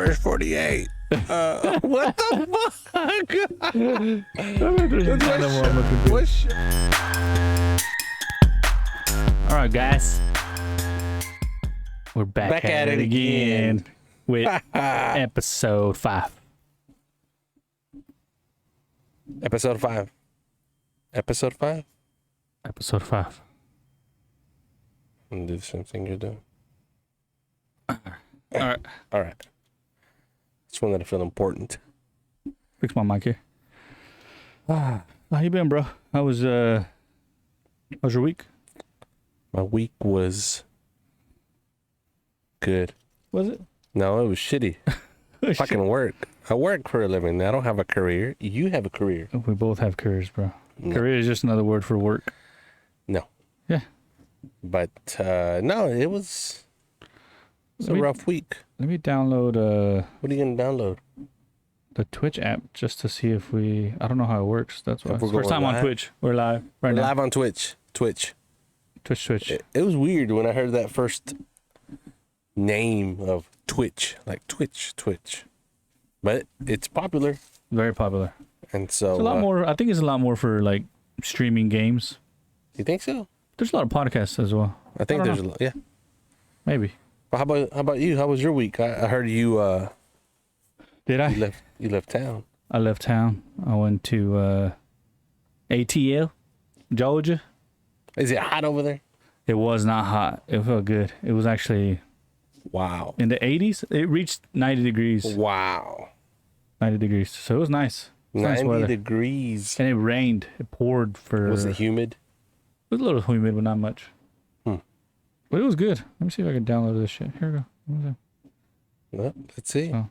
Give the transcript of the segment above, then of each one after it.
first 48. What the fuck? What's All right, guys. We're back at it again with episode 5. Episode 5. Episode 5? Episode 5. I'm gonna do the same thing you're doing. All right. All right. Just wanted to feel important. Fix my mic here. How you been, bro? How's your week? My week was good. Was it? No, it was shitty. Fucking work. I work for a living. I don't have a career. You have a career. We both have careers, bro. No. Career is just another word for work. No. Yeah. But no, it was a rough week. Let me download What are you gonna download? the Twitch app just to see if we... I don't know how it works. That's why. If we're First going time on live? Twitch. We're live right We're now. live on Twitch. Twitch. Twitch. It was weird when I heard that first name of Twitch, like Twitch. But it's popular, Very popular. and so It's a lot more... I think it's a lot more for, like, streaming games. You think so? There's a lot of podcasts as well. I think I don't there's know. a lot. Yeah. Maybe. Well, how about you? How was your week? I heard you Did I? you left town. I left town. I went to ATL, Georgia. Is it hot over there? It was not hot. It felt good. It was actually Wow. in the 80s. It reached 90 degrees. Wow. 90 degrees. So it was nice. It's nice 90 weather. degrees. And it rained. It poured for... Was it humid? It was a little humid, but not much. Hmm. But it was good. Let me see if I can download this shit. Here we go. Well, let's see. Oh.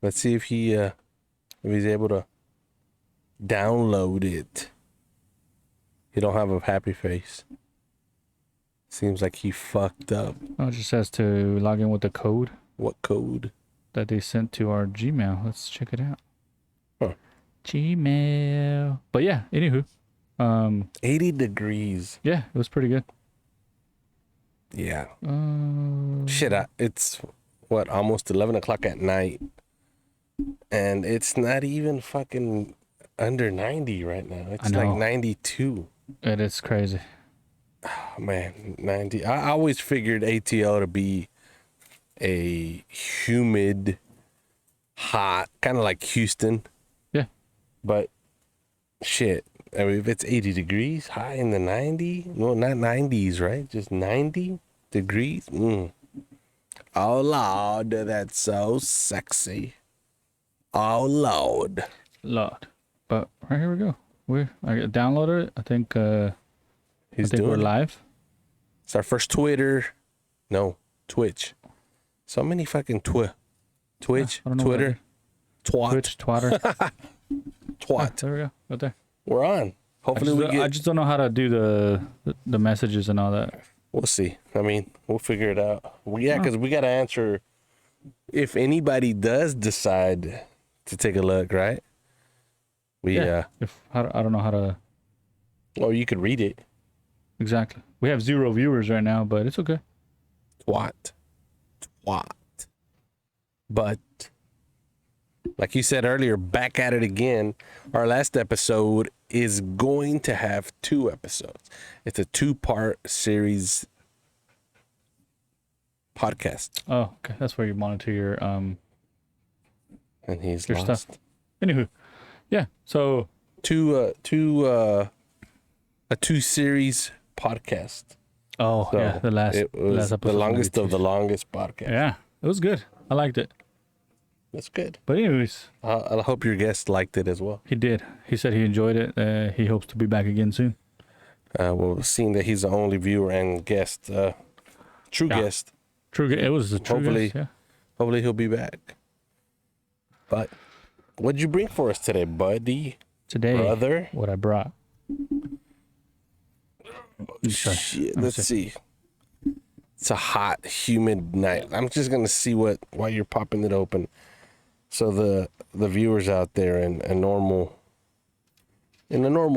Let's see if he's able to download it. He don't have a happy face. Seems like he fucked up. Oh, it just says to log in with the code What code? that they sent to our Gmail. Let's check it out. Huh. Gmail. But yeah, anywho. 80 degrees. Yeah, it was pretty good. Yeah. Uh, Shit, it's what, almost 11 o'clock at night. And it's not even fucking under 90 right now. It's I know. like 92. It is crazy. Oh, man, 90. I always figured ATL to be a humid, hot, kind of like Houston. Yeah. But shit, I mean, if it's 80 degrees, high in the 90, no, not 90s, right? Just 90 degrees. Oh, Lord, that's so sexy. Oh, Lord. Lord. But right here we go. I downloaded it. I think we're Doing it. live. It's our first Twitch. So many fucking Twitch, I don't know Twitter, twat, Twitch, Twitter. twat. There we go. Right there. We're on. Hopefully I just don't know how to do the messages and all that. We'll see. I mean, we'll figure it out. Because we got to answer if anybody does decide to take a look, right? I don't know how to... Or you could read it. Exactly. We have 0 viewers right now, but it's okay. Twat. But like you said earlier, back at it again. Our last episode is going to have 2 episodes. It's a 2-part series podcast. Oh, okay. That's where you monitor your And he's your lost. stuff. Anywho, yeah. So A 2-series podcast. oh So yeah, the last it was last episode the longest maybe of too. the longest podcast. Yeah, it was good. I liked it. That's good. But anyways, I hope your guest liked it as well. he did. He said he enjoyed it. He hopes to be back again soon. Well, seeing that he's the only viewer and guest, true Yeah. guest, True. It was a true Hopefully- guess, yeah. hopefully he'll be back. But what'd you bring for us today, buddy? Today, Brother? what I brought. Sorry. Shit, Let me let's see. It's a hot, humid night. I'm just gonna see while you're popping it open. So the viewers out there in a normal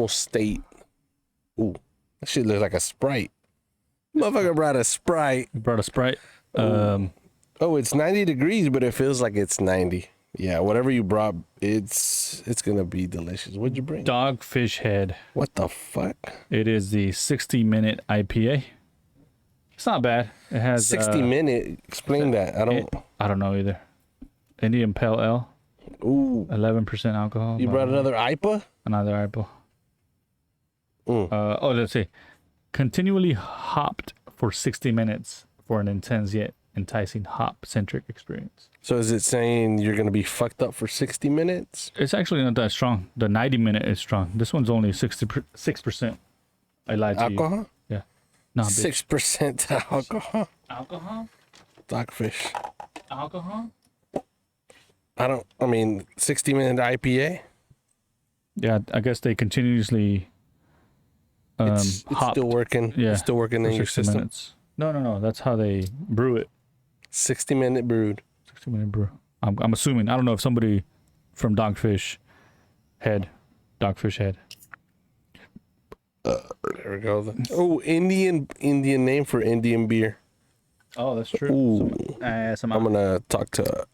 state. Ooh, that shit looks like a Sprite. Motherfucker brought a Sprite. Brought a Sprite. Oh, it's 90 degrees, but it feels like it's 90. Yeah, whatever you brought, it's gonna be delicious. What'd you bring? Dogfish Head. What the fuck? It is the 60-minute IPA. It's not bad. It has 60-minute. Explain that. I don't know either. Indian Pale Ale, Ooh, 11% alcohol. you brought another IPA? Another IPA. Mm. Let's see. Continually hopped for 60 minutes for an intense yet enticing hop-centric experience. So is it saying you're gonna be fucked up for 60 minutes? It's actually not that strong. The 90-minute is strong. This one's only 6%. I lied to you. Alcohol? Yeah. Nah, bitch. 6% alcohol. Alcohol? Dogfish. Alcohol? I mean, 60-minute IPA? Yeah, I guess they continuously It's hop still working. Yeah, It's still working for in your 60 system. minutes. No. That's how they brew it. 60-minute brewed. 60-minute brew. I'm assuming. I don't know if somebody from Dogfish Head. There we go. Oh, Indian name for Indian beer. Oh, that's true. Ooh. Some I'm gonna talk to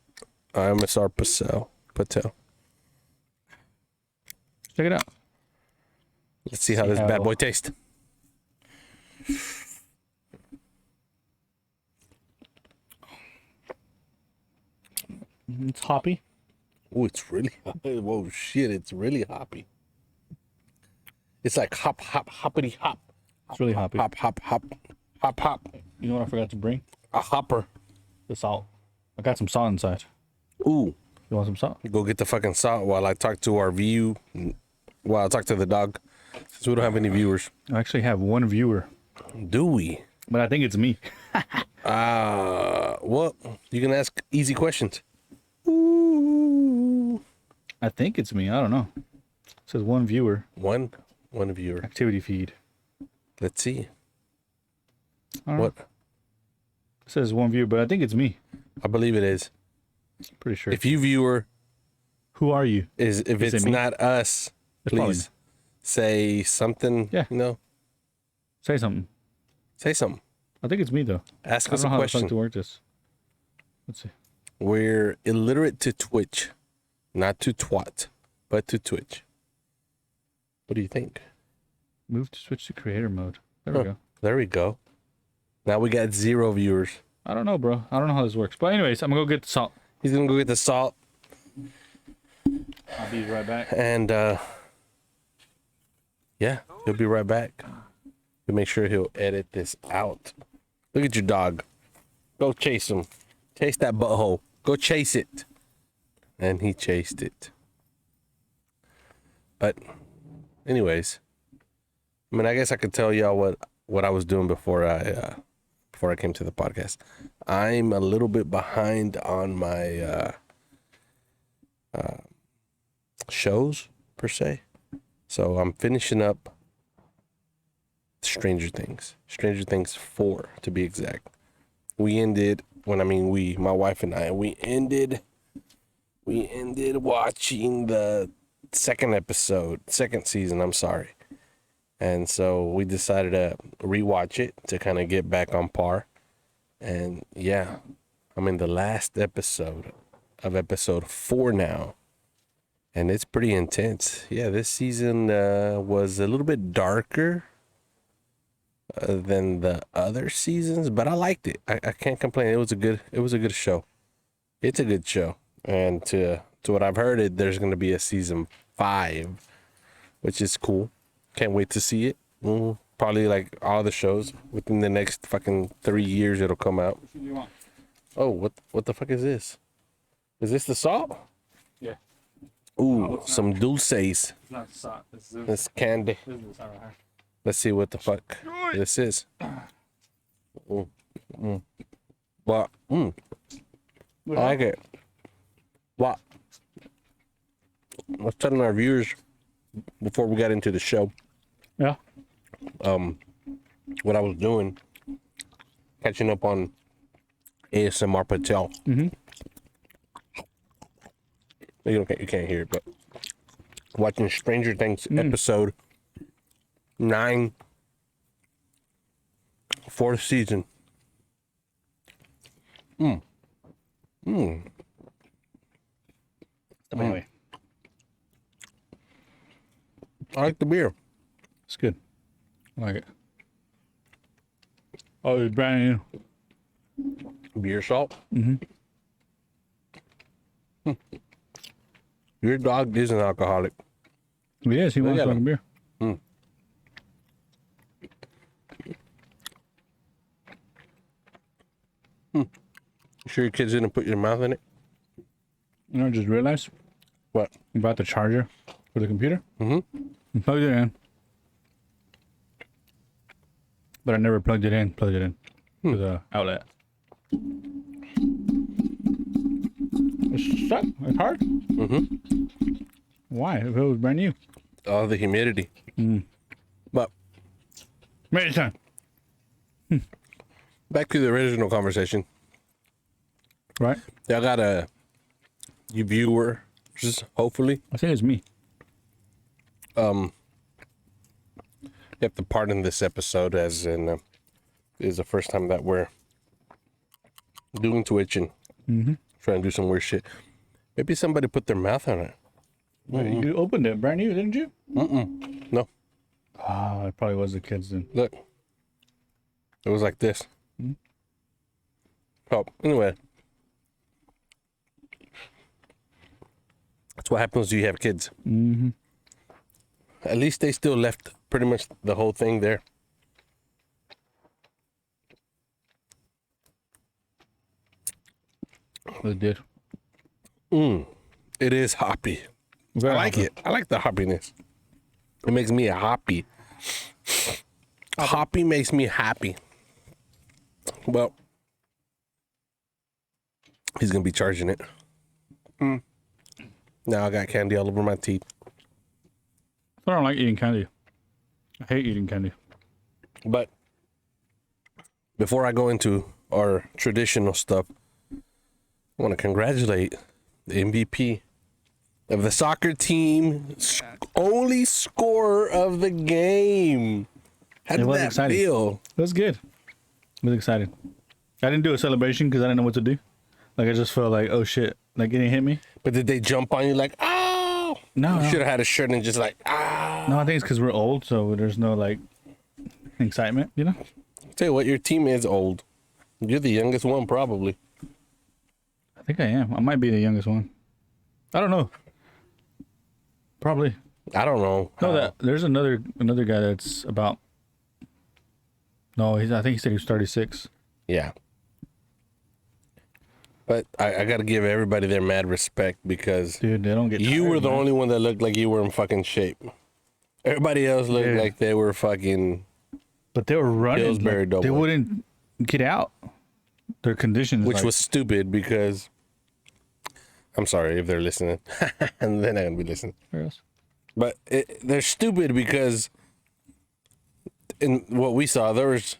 MSR Patel. check it out. Let's see how this bad boy tastes. It's hoppy. Oh, it's really whoa shit! It's really hoppy. It's like hoppity hop. It's really hoppy. Hop. You know what I forgot to bring? A hopper. The salt. I got some salt inside. Ooh, You want some salt? go get the fucking salt while I talk to our view. While I talk to the dog, since we don't have any viewers. I actually have one viewer, Do we? but I think it's me. Well, you can ask easy questions. Ooh. I think it's me. I don't know. It says one viewer. One viewer. Activity feed. Let's see. I don't know. What? It says one viewer, but I think it's me. I believe it is. Pretty sure. If you viewer Who are you? if Is it it's me? not us, It's probably please say something. Yeah. You know, Say something. say something. I think it's me though. Ask I us don't a know how the fuck question. to work this. Let's see. We're illiterate to Twitch, not to twat, but to Twitch. What do you think? Move to switch to creator mode. There we go. There we go. Now we got 0 viewers. I don't know, bro. I don't know how this works. But anyways, I'm gonna go get the salt. He's gonna go get the salt I'll be right back. and yeah, he'll be right back. He'll make sure he'll edit this out. Look at your dog. Go chase him. Chase that butthole. Go chase it. And he chased it. But anyways, I mean, I guess I could tell y'all what I was doing before I came to the podcast. I'm a little bit behind on my shows per se. So I'm finishing up Stranger Things 4 to be exact. We ended my wife and I, we ended watching the second season, I'm sorry. And so we decided to rewatch it to kind of get back on par. And yeah, I'm in the last episode of episode 4 now. And it's pretty intense. Yeah, this season was a little bit darker than the other seasons, but I liked it. I can't complain. It was a good show. It's a good show. And to what I've heard, there's going to be a season 5, which is cool. Can't wait to see it. Probably like all the shows within the next fucking 3 years it'll come out. What do you want? Oh, what the fuck is this? Is this the salt? Yeah. Ooh, some dulces. It's not salt. This is This candy. the salt right here. Let's see what the fuck this is. But I like it. But I was telling our viewers before we got into the show, Yeah. what I was doing, catching up on ASMR Patel. Mm-hmm. You can't hear it, but watching Stranger Things episode 9, 4th season. But anyway, I like the beer. it's good. I like it. Oh, it's brand new. Beer salt. Your dog is an alcoholic. Yes, he wants at fucking him. beer. You sure your kids didn't put your mouth in it? You know, I just realized What? about the charger for the computer. Mm-hmm. Plugged it in. But I never plugged it in to the outlet. It's stuck. It's hard. Why? If it was brand new. All the humidity. But Maybe time. back to the original conversation. Right? Y'all got you viewers, hopefully. I think it's me. You have to pardon this episode, as in it is the first time that we're doing Twitch and trying to do some weird shit. Maybe somebody put their mouth on it. You opened it brand new, didn't you? No, Ah, it probably was the kids then. look, it was like this. Oh, anyway, that's what happens when you have kids. At least they still left pretty much the whole thing there. It did. It is hoppy. I like it. I like the hoppiness. It makes me happy. Hoppy makes me happy. Well, he's gonna be charging it. Now I got candy all over my teeth. I don't like eating candy. I hate eating candy. But before I go into our traditional stuff, I want to congratulate the MVP of the soccer team, only scorer of the game. How did was that exciting. feel? It was good. I was excited. I didn't do a celebration because I didn't know what to do. Like, I just felt like, oh shit, like it didn't hit me. But did they jump on you like, oh? No, You no. should have had a shirt and just like, ah. No, I think it's because we're old, so there's no like excitement, you know? Tell you what, your team is old. You're the youngest one, probably. I think I am. I might be the youngest one. I don't know. Probably. I don't know. No, how. that there's another guy that's about. No, I think he said he was 36. Yeah. But I got to give everybody their mad respect because Dude, they don't get. you tired, were the man. only one that looked like you were in fucking shape. Everybody else looked Yeah. like they were fucking. But they were running. Pillsbury Like, they Doughboy. wouldn't get out. Their conditions, Which like, was stupid because. I'm sorry if they're listening. And they're not going to be listening. Where else? But they're stupid because in what we saw, there was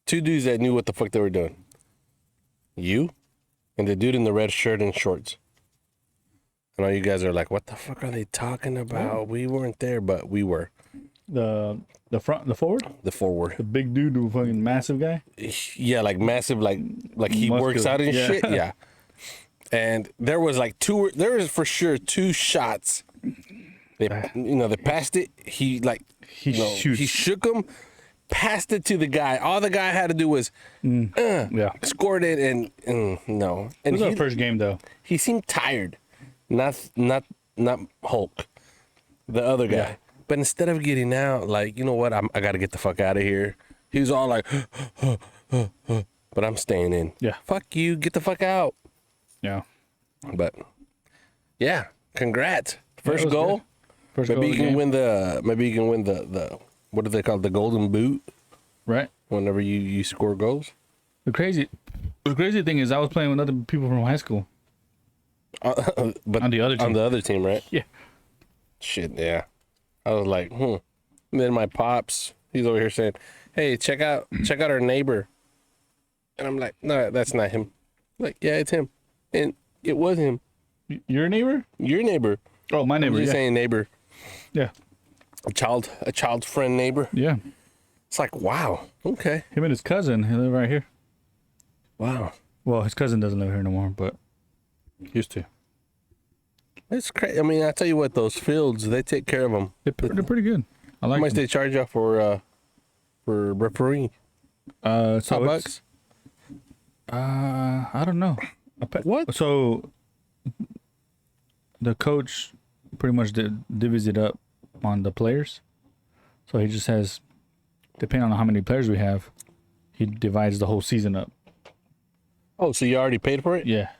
two dudes that knew what the fuck they were doing. You and the dude in the red shirt and shorts. And all you guys are like, what the fuck are they talking about? We weren't there, but we were. The forward, The forward. the big dude, the fucking massive guy. Yeah, like massive, like he works Muscular. out and Yeah. shit. Yeah. And there was for sure two shots. They passed it. He shoots. he shook him, passed it to the guy. All the guy had to do was Yeah. scored it, and no. It And was our first game though. he seemed tired, not Hulk, the other guy. Yeah. But instead of getting out, like, you know what, I got to get the fuck out of here. He was all like, but I'm staying in. Yeah. Fuck you, get the fuck out. Yeah. But yeah, congrats, it first was goal. good. First Maybe goal you of the can game. win the what do they call it? The golden boot Right. whenever you score goals. The crazy thing is, I was playing with other people from high school. But On the other team. on the other team, right? Yeah. Shit, yeah. I was like, And then my pops, he's over here saying, "Hey, check out our neighbor," and I'm like, "No, that's not him." Like, yeah, it's him, and it was him. Your neighbor? Your neighbor. Oh, my I'm neighbor. just Yeah. saying neighbor, Yeah. a child's friend neighbor. Yeah. It's like, wow, okay, Him and his cousin. He live right here. wow. Well, his cousin doesn't live here no more, but used to. It's crazy. I mean, I tell you what, those fields, they take care of them. They're pretty good. I How like much them. they charge you for refereeing? So $5? I don't know. What? So the coach pretty much divvies it up on the players. So he just has, depending on how many players we have, he divides the whole season up. Oh, so you already paid for it? Yeah,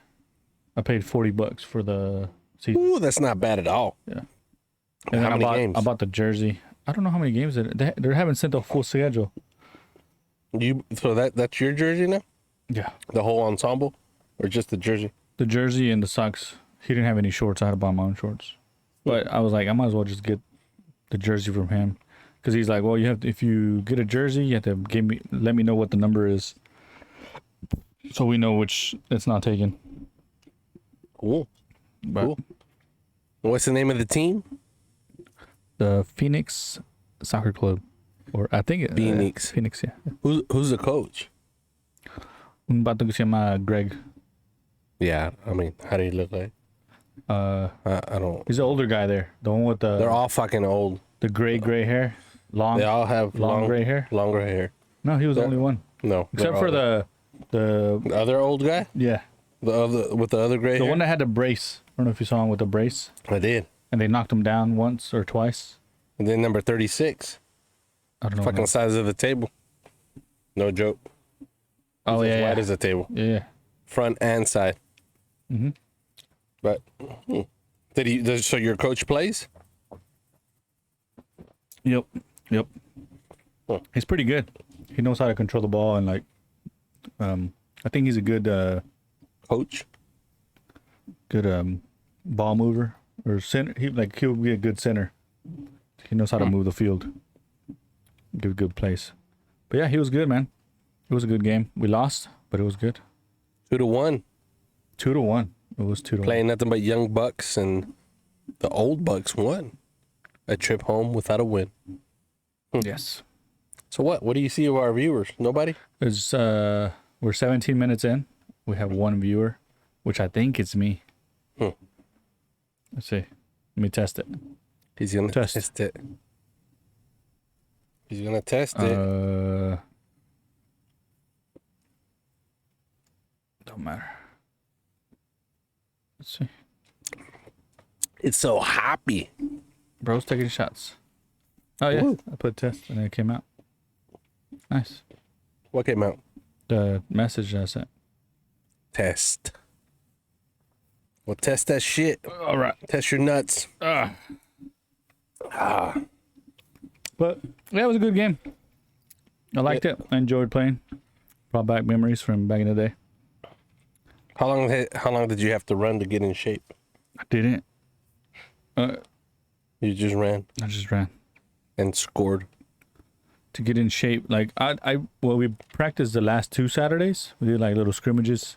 I paid $40 for the season. Ooh, that's not bad at all. Yeah. How And then many games? I bought the jersey. I don't know how many games they haven't sent a full schedule. So that's your jersey now? Yeah. The whole ensemble, or just the jersey? The jersey and the socks. He didn't have any shorts. I had to buy my own shorts. But I was like, I might as well just get the jersey from him, because he's like, well, you have to, if you get a jersey, you have to let me know what the number is, so we know which it's not taken. Cool. But Cool. What's the name of the team? the Phoenix Soccer Club, or I think Phoenix. Phoenix, yeah. Who's the coach? Un vato que se llama Greg. Yeah, I mean, how do you look like? I don't. He's the older guy there, the one with They're all fucking old. the gray hair, They all have long gray hair. longer hair. No, he was the only one, No, except they're for all- the other old guy, yeah, the other with the other gray the hair. one that had the brace. I don't know if you saw him with the brace, I did. and they knocked him down once or twice. And then number 36, I don't know. fucking size of the table. No joke. Oh As yeah, wide yeah. as the table, Yeah. front and side. Mm-hmm. But did he? So your coach plays? Yep. Huh. He's pretty good. He knows how to control the ball, and like, I think he's a good Coach. ball mover or center. He'll be a good center. He knows how to move the field. Give good place. But yeah, he was good, man. It was a good game. We lost, but it was good. 2-1. 2-1. It was 2-1. Playing nothing but young bucks, and the old bucks won. A trip home without a win. Yes. So what? What do you see of our viewers? Nobody? It's we're 17 minutes in. We have one viewer, which I think it's me. Hmm. Let's see. Let me test it. He's gonna Test. test it. He's gonna test it. Don't matter. Let's see. It's so happy. Bro's taking shots. Oh yeah, Woo. I put test and it came out. Nice. What came out? The message I sent. Test. Well, test that shit. All right. Test your nuts. But yeah, it was a good game. I liked it. I enjoyed playing. Brought back memories from back in the day. How long did you have to run to get in shape? I didn't. You just ran I just ran and scored. to get in shape. Like we practiced the last 2 Saturdays. We did like little scrimmages,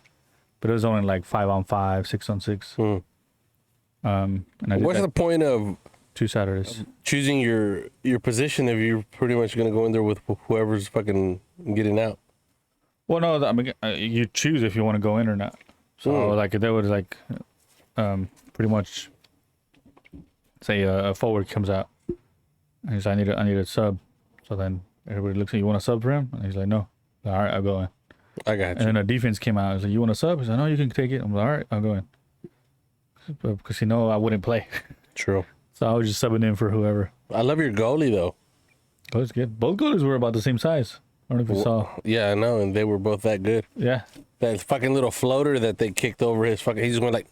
but it was only like 5-on-5, 6-on-6. Hmm. And I did What's that the point of 2 Saturdays. choosing your position if you're pretty much gonna go in there with whoever's fucking getting out? Well, no, I mean, you choose if you want to go in or not. So, like, that was like, pretty much, say a forward comes out, and he's like, I need a sub. So then everybody looks at you, want to sub for him? And he's like, no. All right, I'll go in. I got And you. then a defense came out. He's like, you want to sub? He's like, no, you can take it. I'm like, all right, I'll go in. Because he know I wouldn't play. True. So I was just subbing in for whoever. I love your goalie though. Oh, it's good. Both goalies were about the same size. I don't know if you saw. Yeah, I know, and they were both that good. Yeah. That fucking little floater that they kicked over his fucking. He just went like.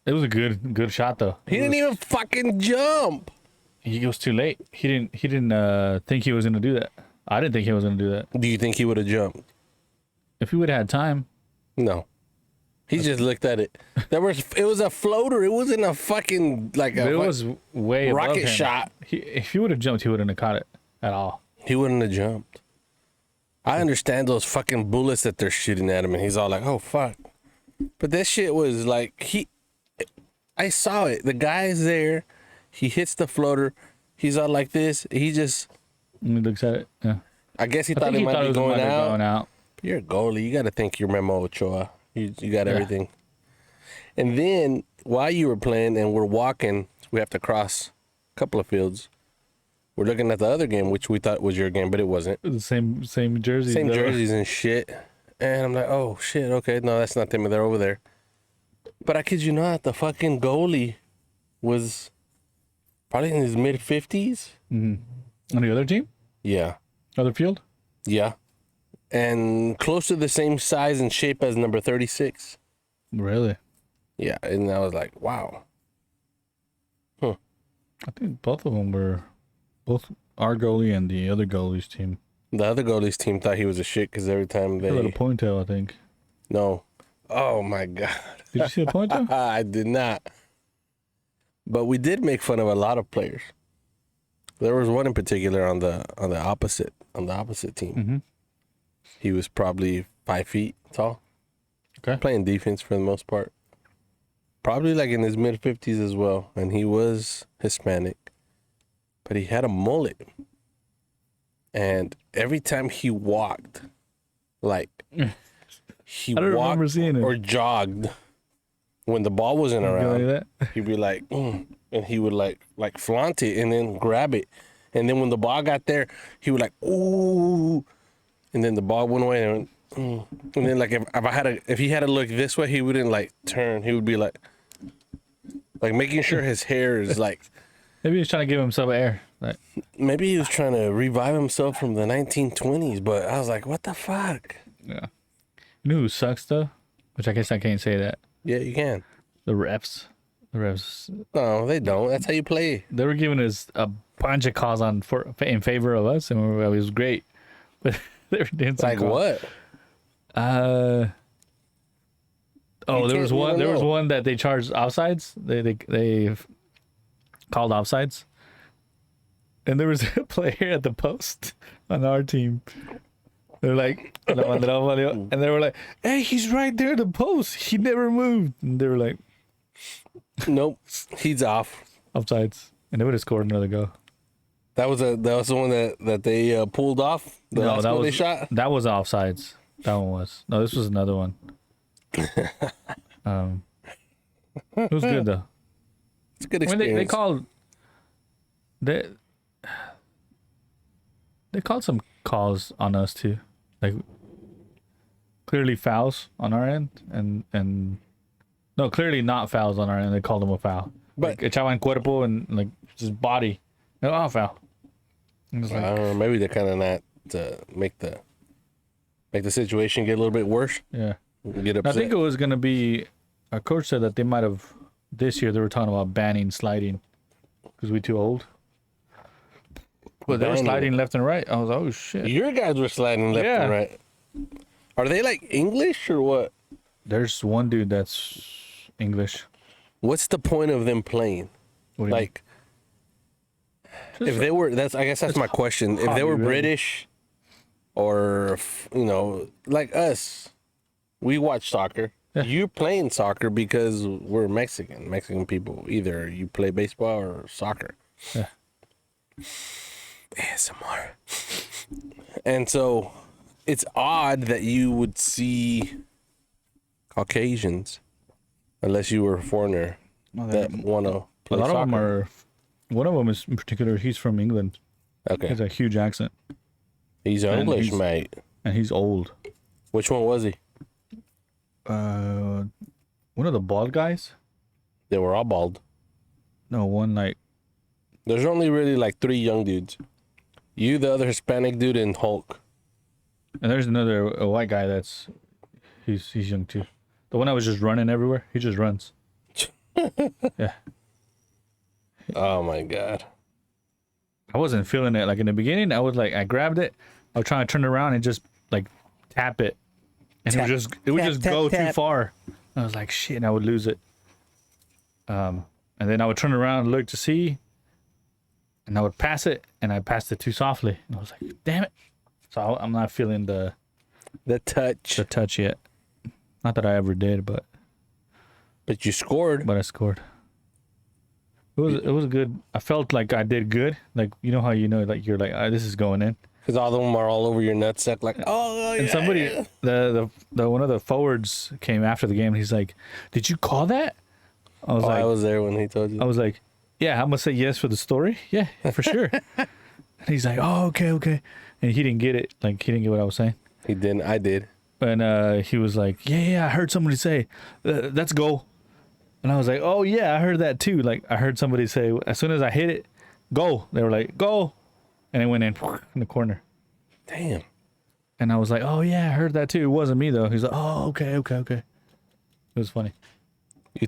It was a good shot, though. He didn't even fucking jump. He was too late. He didn't think he was gonna do that. I didn't think he was gonna do that. Do you think he would have jumped? If he would have had time, No. He just looked at it. It was a floater. It wasn't a fucking like a it was way above rocket him. shot. If he would have jumped, he wouldn't have caught it at all. He wouldn't have jumped. I understand those fucking bullets that they're shooting at him, and he's all like, "Oh fuck!" But that shit was like I saw it. The guy's there. He hits the floater. He's all like this. He just. And he looks at it. Yeah. I guess he I thought think it he might thought be it was going going out. out. You're a goalie. You got to think you're Memo Ochoa. You got Yeah. everything. And then while you were playing and we're walking, we have to cross a couple of fields. We're looking at the other game, which we thought was your game, but it wasn't. The same jerseys. Same though. jerseys and shit. And I'm like, oh shit, okay, no, that's not them. They're over there. But I kid you not, the fucking goalie was probably in his mid 50s. On the other team, Yeah, other field. yeah, and close to the same size and shape as number 36. Really? Yeah, and I was like, wow. I think both of them were, both our goalie and the other goalie's team. The other goalie's team thought he was a shit because every time He had a little they ponytail, I think. no, oh my god, Did you see the ponytail? I did not. But we did make fun of a lot of players. There was one in particular on the opposite team. Mm-hmm. He was probably 5 feet tall. Okay. Playing defense for the most part. Probably like in his mid 50s as well. And he was Hispanic. But he had a mullet. And every time he walked, like he I don't remember walked seeing it. or jogged when the ball wasn't around, Like that? he'd be like, and he would like flaunt it and then grab it. And then when the ball got there, he would like, ooh. And then the ball went away and went, and then like if he had to look this way, he wouldn't like turn. He would be like making sure his hair is like, Maybe he's trying to give himself air. Like, maybe he was trying to revive himself from the 1920s. But I was like, what the fuck? yeah. You know who sucks though? Which I guess I can't say that. Yeah, you can. The refs. The refs. No, they don't. That's how you play. They were giving us a bunch of calls in favor of us, and it was great. But they were doing some Like calls. what? Oh, You there was can't- you one. don't There was know. one that they charged offsides. They called offsides, and there was a player at the post on our team. They're like, and they were like, "Hey, he's right there at the post. He never moved." And they were like, Nope. He's off. offsides, and they would have scored another goal. That was the one that they pulled off. The last that one was they shot. that was offsides. That one was. No, this was another one. It was good though. It's a good I mean, experience. they called some calls on us too, like clearly fouls on our end, and no, clearly not fouls on our end. They called them a foul, But- like echaban cuerpo and like just body, oh foul. And it's I like, don't know. Maybe they're kind of not to make the situation get a little bit worse. yeah. Get I upset. think it was gonna be. Our coach said that they might have this year. They were talking about banning sliding because we too old. But they were Banning. sliding left and right. I was like, oh shit. Your guys were sliding left Yeah. and right. Are they like English or what? There's one dude that's English. What's the point of them playing? What do you Like, mean? if they were, I guess that's my question. If they were hobby, really. British, or like us, we watch soccer. Yeah. You're playing soccer because we're Mexican. Mexican people, either you play baseball or soccer. Yeah. ASMR. And so, it's odd that you would see Caucasians, unless you were a foreigner, that want to a play lot soccer. of them are. One of them is in particular. He's from England. He Okay, has a huge accent, he's and English, he's- mate. and he's old. Which one was he? One of the bald guys. They were all bald. No, one like There's only really like 3 young dudes. You, the other Hispanic dude, and Hulk. and there's another a white guy that's he's young too. The one that was just running everywhere. He just runs. Yeah. Oh my god. I wasn't feeling it. Like in the beginning, I was like, I grabbed it. I was trying to turn it around and just like tap it, and Tap, it would tap, just tap, go tap. too far. I was like, shit, and I would lose it. And then I would turn around and look to see, and I would pass it, and I passed it too softly. And I was like, damn it. So I'm not feeling the touch. touch yet. Not that I ever did, but But you scored. I scored. It was good. I felt like I did good. Like you know how like you're like this is going in. Because all of them are all over your nutsack, like, oh, And yeah. somebody, the one of the forwards came after the game. And he's like, "Did you call that?" I was Oh, like, I was there when he told you. I was like, "Yeah, I'm gonna say yes for the story. Yeah, for sure." And he's like, "Oh, okay." And he didn't get it. Like he didn't get what I was saying. He didn't. I did. And he was like, "Yeah, I heard somebody say, let's go." And I was like, "Oh yeah, I heard that too." Like I heard somebody say, as soon as I hit it, go. They were like, "Go," and it went in the corner. Damn. And I was like, "Oh yeah, I heard that too." It wasn't me though. He's like, "Oh, okay." It was funny. You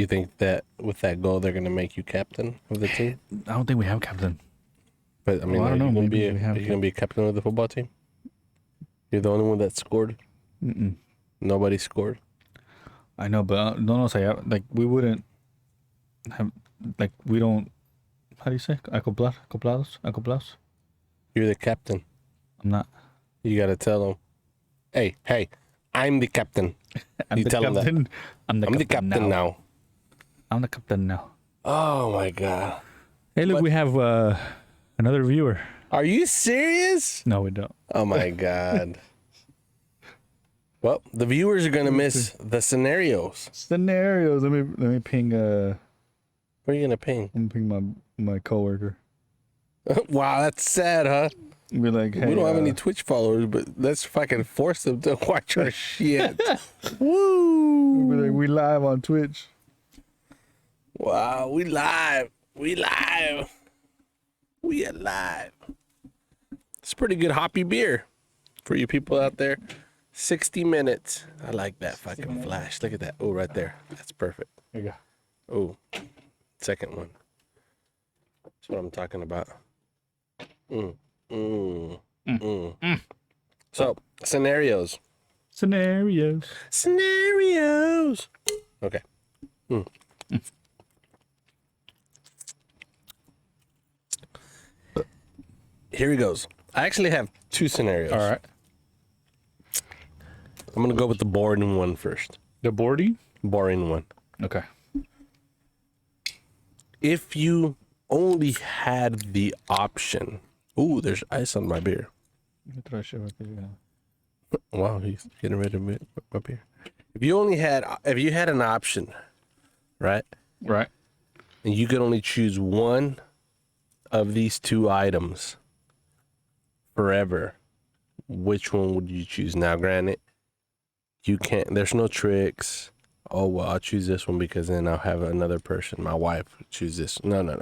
think that with that goal they're gonna make you captain of the team? I don't think we have captain. But I mean, Well, I don't are you know, gonna maybe be we have are you gonna be a captain of the football team? You're the only one that scored. Mm-mm. Nobody scored. I know, but don't say like we wouldn't have like we don't. How do you say acoplados? You're the captain. I'm not. You gotta tell them, hey, I'm the captain. I'm You the tell 'em that. captain. I'm the I'm the captain now. I'm the captain now. Oh my god. Hey, look, What? we have another viewer. Are you serious? No, we don't. Oh my god. Well, the viewers are gonna miss the scenarios. Scenarios. Let me ping. Where are you gonna ping? Let me ping my coworker. Wow, that's sad, huh? Be like, hey, We don't have any Twitch followers, but let's fucking force them to watch our shit. Woo! Be like, we live on Twitch. Wow, we live. We live. We alive. It's pretty good hoppy beer for you people out there. 60 minutes. I like that fucking flash. Look at that. Oh, right there. That's perfect. There you go. Oh, second one. That's what I'm talking about. So, scenarios. Scenarios. Scenarios. Okay. Here he goes. I actually have two scenarios. All right. I'm going to go with the boring one first. The boarding. Boring one. Okay. If you only had the option. Ooh, there's ice on my beer. Let me throw shit right there. Wow, he's getting rid of my beer. If you had an option, right? Right. And you could only choose one of these two items forever, which one would you choose? Now, granted, you can't, there's no tricks. Oh, well, I'll choose this one because then I'll have another person, my wife, choose this. No.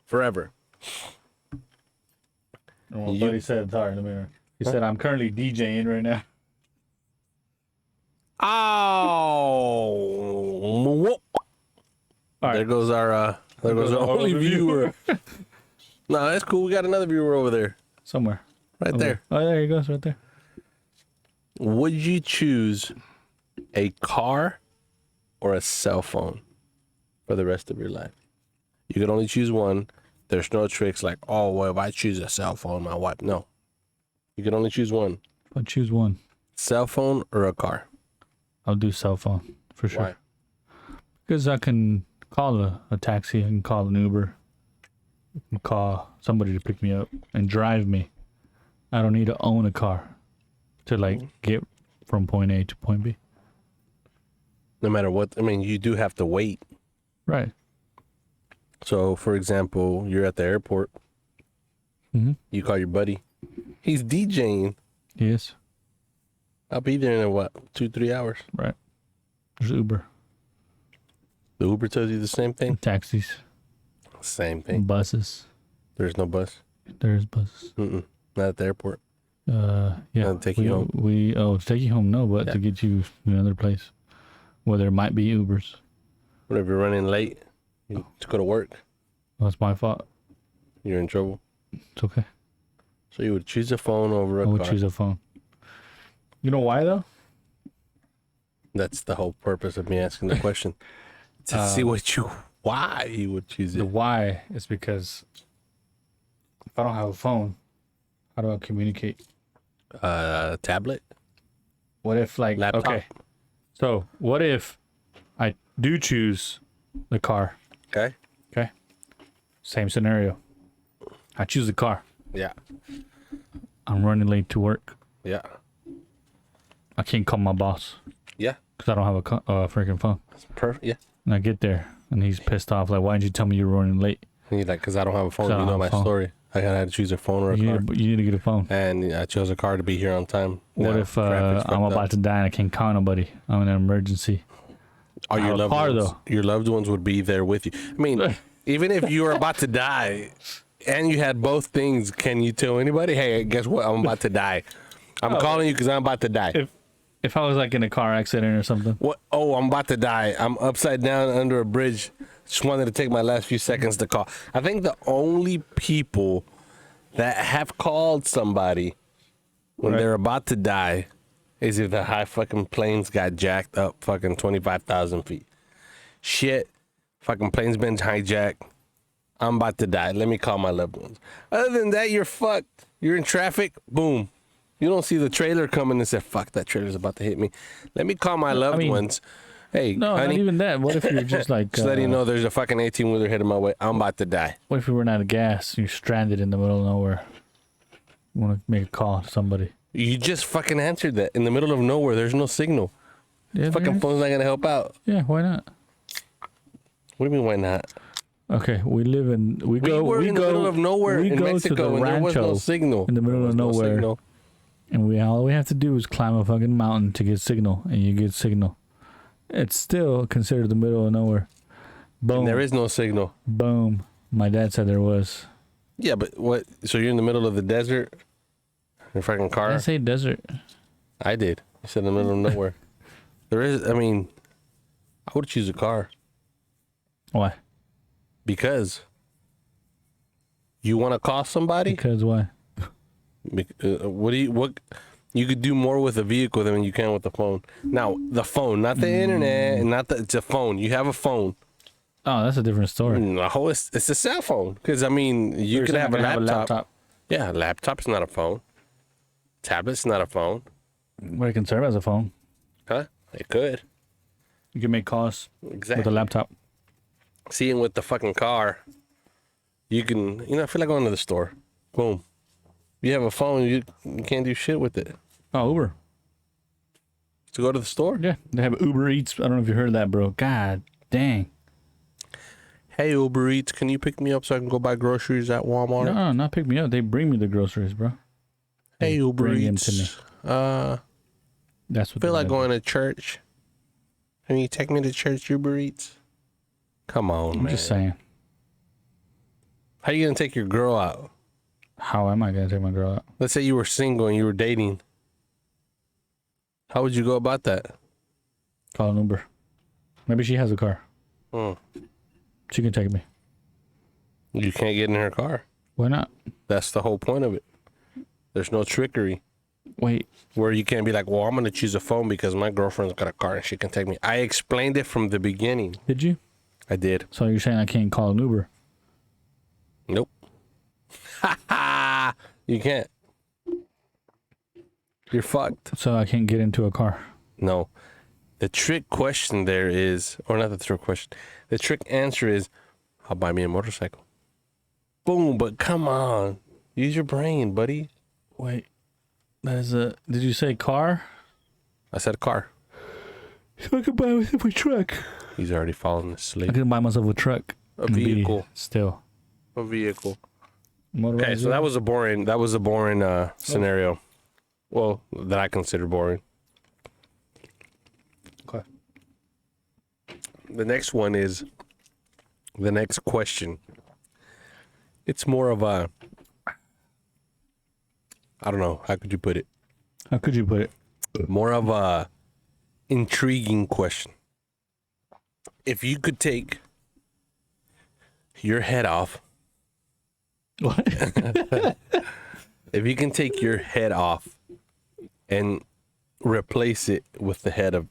Forever. Well, he said, sorry, let me. He said, I'm currently DJing right now. Oh. All There right. goes our only viewer. No, that's cool. We got another viewer over there. Somewhere. Right Over there. Oh, there he goes, right there. Would you choose a car or a cell phone for the rest of your life? You could only choose one. There's no tricks like, oh, well, if I choose a cell phone, my wife. No. You can only choose one. If I choose one, Cell phone or a car. I'll do cell phone for sure. Why? Because I can call a taxi, I can call an Uber, I can call somebody to pick me up and drive me. I don't need to own a car to like get from point A to point B. No matter what. I mean, you do have to wait. Right. So, for example, you're at the airport. Mm-hmm. You call your buddy. He's DJing. Yes. I'll be there in what, 2-3 hours? Right. There's Uber, The Uber tells you the same thing? taxis, Same thing. buses. There's no bus. There's buses. Not at the airport. Yeah. To take you home. To take you home, no, but Yeah. to get you to another place where there might be Ubers. What if you're running late to go to work? Well, that's my fault. You're in trouble. It's okay. So you would choose a phone over I a would car. choose a phone. You know why though? That's the whole purpose of me asking the question. To see why you would choose The it. why is because if I don't have a phone, how do I communicate? Tablet? What if like Laptop? okay. So what if I do choose the car? Okay. Okay. Same scenario. I choose the car. Yeah. I'm running late to work. Yeah. I can't call my boss Yeah. because I don't have a freaking phone. That's perfect. Yeah. And I get there and he's pissed off. Like, why didn't you tell me you were running late? And you're like, because I don't have a phone. 'Cause I You don't know have my a phone. story. I had to choose a phone or a car. You need to get a phone. And I chose a car to be here on time. What Now, if traffic's I'm fucked about up. to die and I can't call nobody? I'm in an emergency. Or I your have a loved car, ones, though. your loved ones would be there with you. I mean, even if you were about to die and you had both things, can you tell anybody, hey, guess what? I'm about to die. I'm calling you because I'm about to die. If I was like in a car accident or something. What? Oh, I'm about to die. I'm upside down under a bridge. Just wanted to take my last few seconds to call. I think the only people that have called somebody when Right. they're about to die is if the high fucking planes got jacked up fucking 25,000 feet. Shit. Fucking plane's been hijacked. I'm about to die. Let me call my loved ones. Other than that, you're fucked. You're in traffic. Boom. You don't see the trailer coming and say, fuck, that trailer's about to hit me. Let me call my loved ones. Hey, No, honey, not even that. What if you're just like, just letting you know there's a fucking 18-wheeler heading my way. I'm about to die. what if you run out of gas? You're stranded in the middle of nowhere. You want to make a call to somebody. You just fucking answered that. In the middle of nowhere, there's no signal. Yeah, Fucking there- phone's not going to help out. yeah, why not? What do you mean, why not? Okay, we live in we We were in the middle of nowhere we in go to Mexico, the and there was no rancho signal. in the middle There of was no nowhere. signal. and all we have to do is climb a fucking mountain to get signal, and you get signal. It's still considered the middle of nowhere. Boom. And there is no signal. Boom. My dad said there was. Yeah, but what? So you're in the middle of the desert? In a fucking car? I say desert. I did. You said in the middle of nowhere. There is, I mean, I would choose a car Why? because you want to call somebody. Because why? What you could do more with a vehicle than you can with the phone. Now, the phone, not the internet, and not the, it's a phone. You have a phone. Oh, that's a different story. No, it's a cell phone. Because, I mean, you could have a laptop. Yeah, laptop's not a phone. Tablet's not a phone. But it can serve as a phone. Huh? It could. You can make calls Exactly. with a laptop. Seeing with the fucking car, you can, I feel like going to the store. Boom. You have a phone, you can't do shit with it. Oh, Uber. To go to the store? Yeah, they have Uber Eats. I don't know if you heard of that, bro. God dang. Hey, Uber Eats, can you pick me up so I can go buy groceries at Walmart? No, not pick me up. They bring me the groceries, bro. Hey, They Uber bring 'em to me. Eats. I That's what feel they like do. going to church. Can you take me to church, Uber Eats? Come on, I'm man. just saying. How you gonna take your girl out? How am I gonna take my girl out? Let's say you were single and you were dating. How would you go about that? Call an Uber. Maybe she has a car. Hmm. She can take me. You can't get in her car. Why not? That's the whole point of it. There's no trickery Wait. where you can't be like, well, I'm going to choose a phone because my girlfriend's got a car and she can take me. I explained it from the beginning. Did you? I did. So you're saying I can't call an Uber? Nope. You can't. You're fucked. So I can't get into a car? No. The trick question there is, or not the trick question, the trick answer is, I'll buy me a motorcycle. Boom, but come on. Use your brain, buddy. Wait. That is a. Did you say car? I said car. So I could buy myself a truck. He's already fallen I asleep. could buy myself a truck. A and be vehicle. Still. A vehicle. Motorized Okay, so that was a boring scenario. Well, that I consider boring. Okay. The next one is the next question. It's more of a, I don't know, how could you put it? How could you put it? More of a intriguing question. If you could take your head off, What? if you can take your head off and replace it with the head of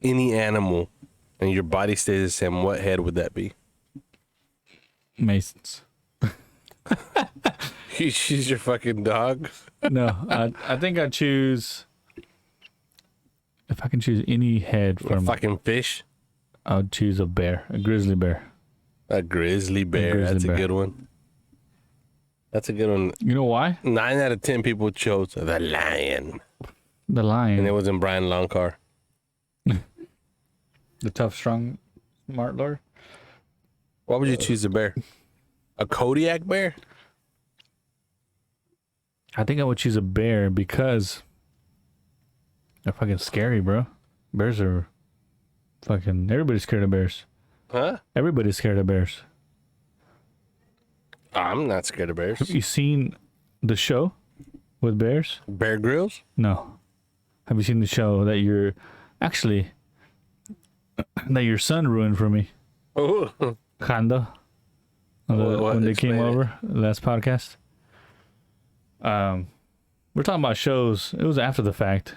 any animal and your body stays the same, what head would that be? Masons. You choose your fucking dog? No, I think I choose. If I can choose any head A from, fucking fish? I would choose a bear, a grizzly bear. A grizzly bear. grizzly That's bear. a good one. That's a good one. You know why? 9 out of 10 people chose the lion, The lion. and it wasn't Brian Longcar. The tough, strong, smart lord. Why would you choose a bear? A Kodiak bear? I think I would choose a bear because they're fucking scary, bro. Bears are fucking. Everybody's scared of bears. Huh? Everybody's scared of bears. I'm not scared of Have bears. you seen the show with bears? Bear Grylls? No. Have you seen the show that you're actually that your son ruined for me? Oh, Khanda. What? When they came Explain it. over last podcast. We're talking about shows. It was after the fact.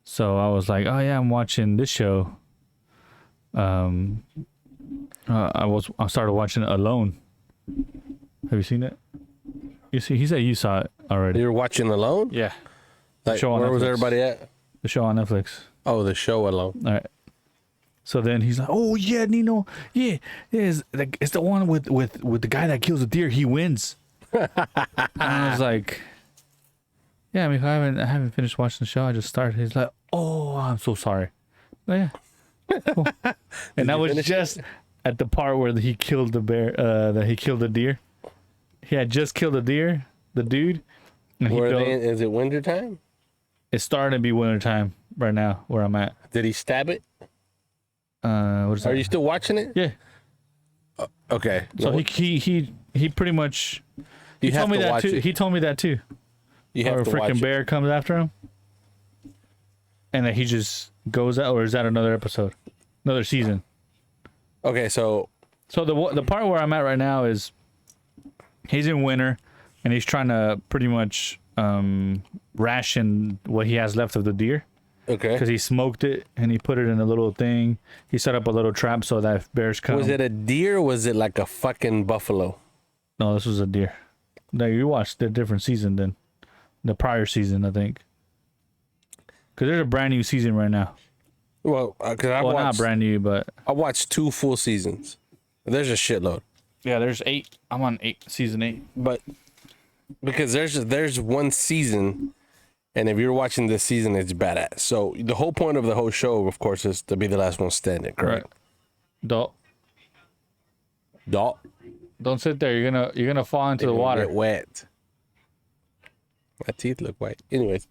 So I was like, oh yeah, I'm watching this show. I started watching it Alone. Have you seen it? You see, he said you saw it already. you're watching Alone? Yeah. Like, show on where was Netflix. everybody at? The show on Netflix. Oh, the show Alone. All right. So then he's like, "Oh yeah, Nino, yeah, it's the one with the guy that kills a deer. He wins." And I was like, "Yeah, I mean, I haven't finished watching the show. I just started." He's like, "Oh, I'm so sorry." Oh, yeah. Cool. And that you was finish just at the part where he killed the bear. That he killed the deer. He had just killed a deer, the dude. And he Where dove- they in, is it winter time? It's starting to be winter time right now where I'm at. Did he stab it? What is that? Are you still watching it? Yeah. Okay. So No, he pretty much you have told me to that watch too. it. He told me that too. You Or a have to watch freaking it. bear comes after him, and that he just goes out. Or is that another episode, another season? Okay, so So the part where I'm at right now is he's in winter, and he's trying to pretty much ration what he has left of the deer okay. because he smoked it and he put it in a little thing. He set up a little trap so that if bears come. Was it a deer or was it like a fucking buffalo? No, this was a deer. No, you watched the different season than the prior season, I think. Because there's a brand new season right now. Well, because I Well, not watched brand new, but I watched 2 full seasons. There's a shitload. yeah, there's 8. I'm on season 8. But because there's one season, and if you're watching this season, it's badass. So the whole point of the whole show, of course, is to be the last one standing, correct? Don't Dog. don't sit there. You're gonna fall into the water. Get wet. My teeth look white. Anyways,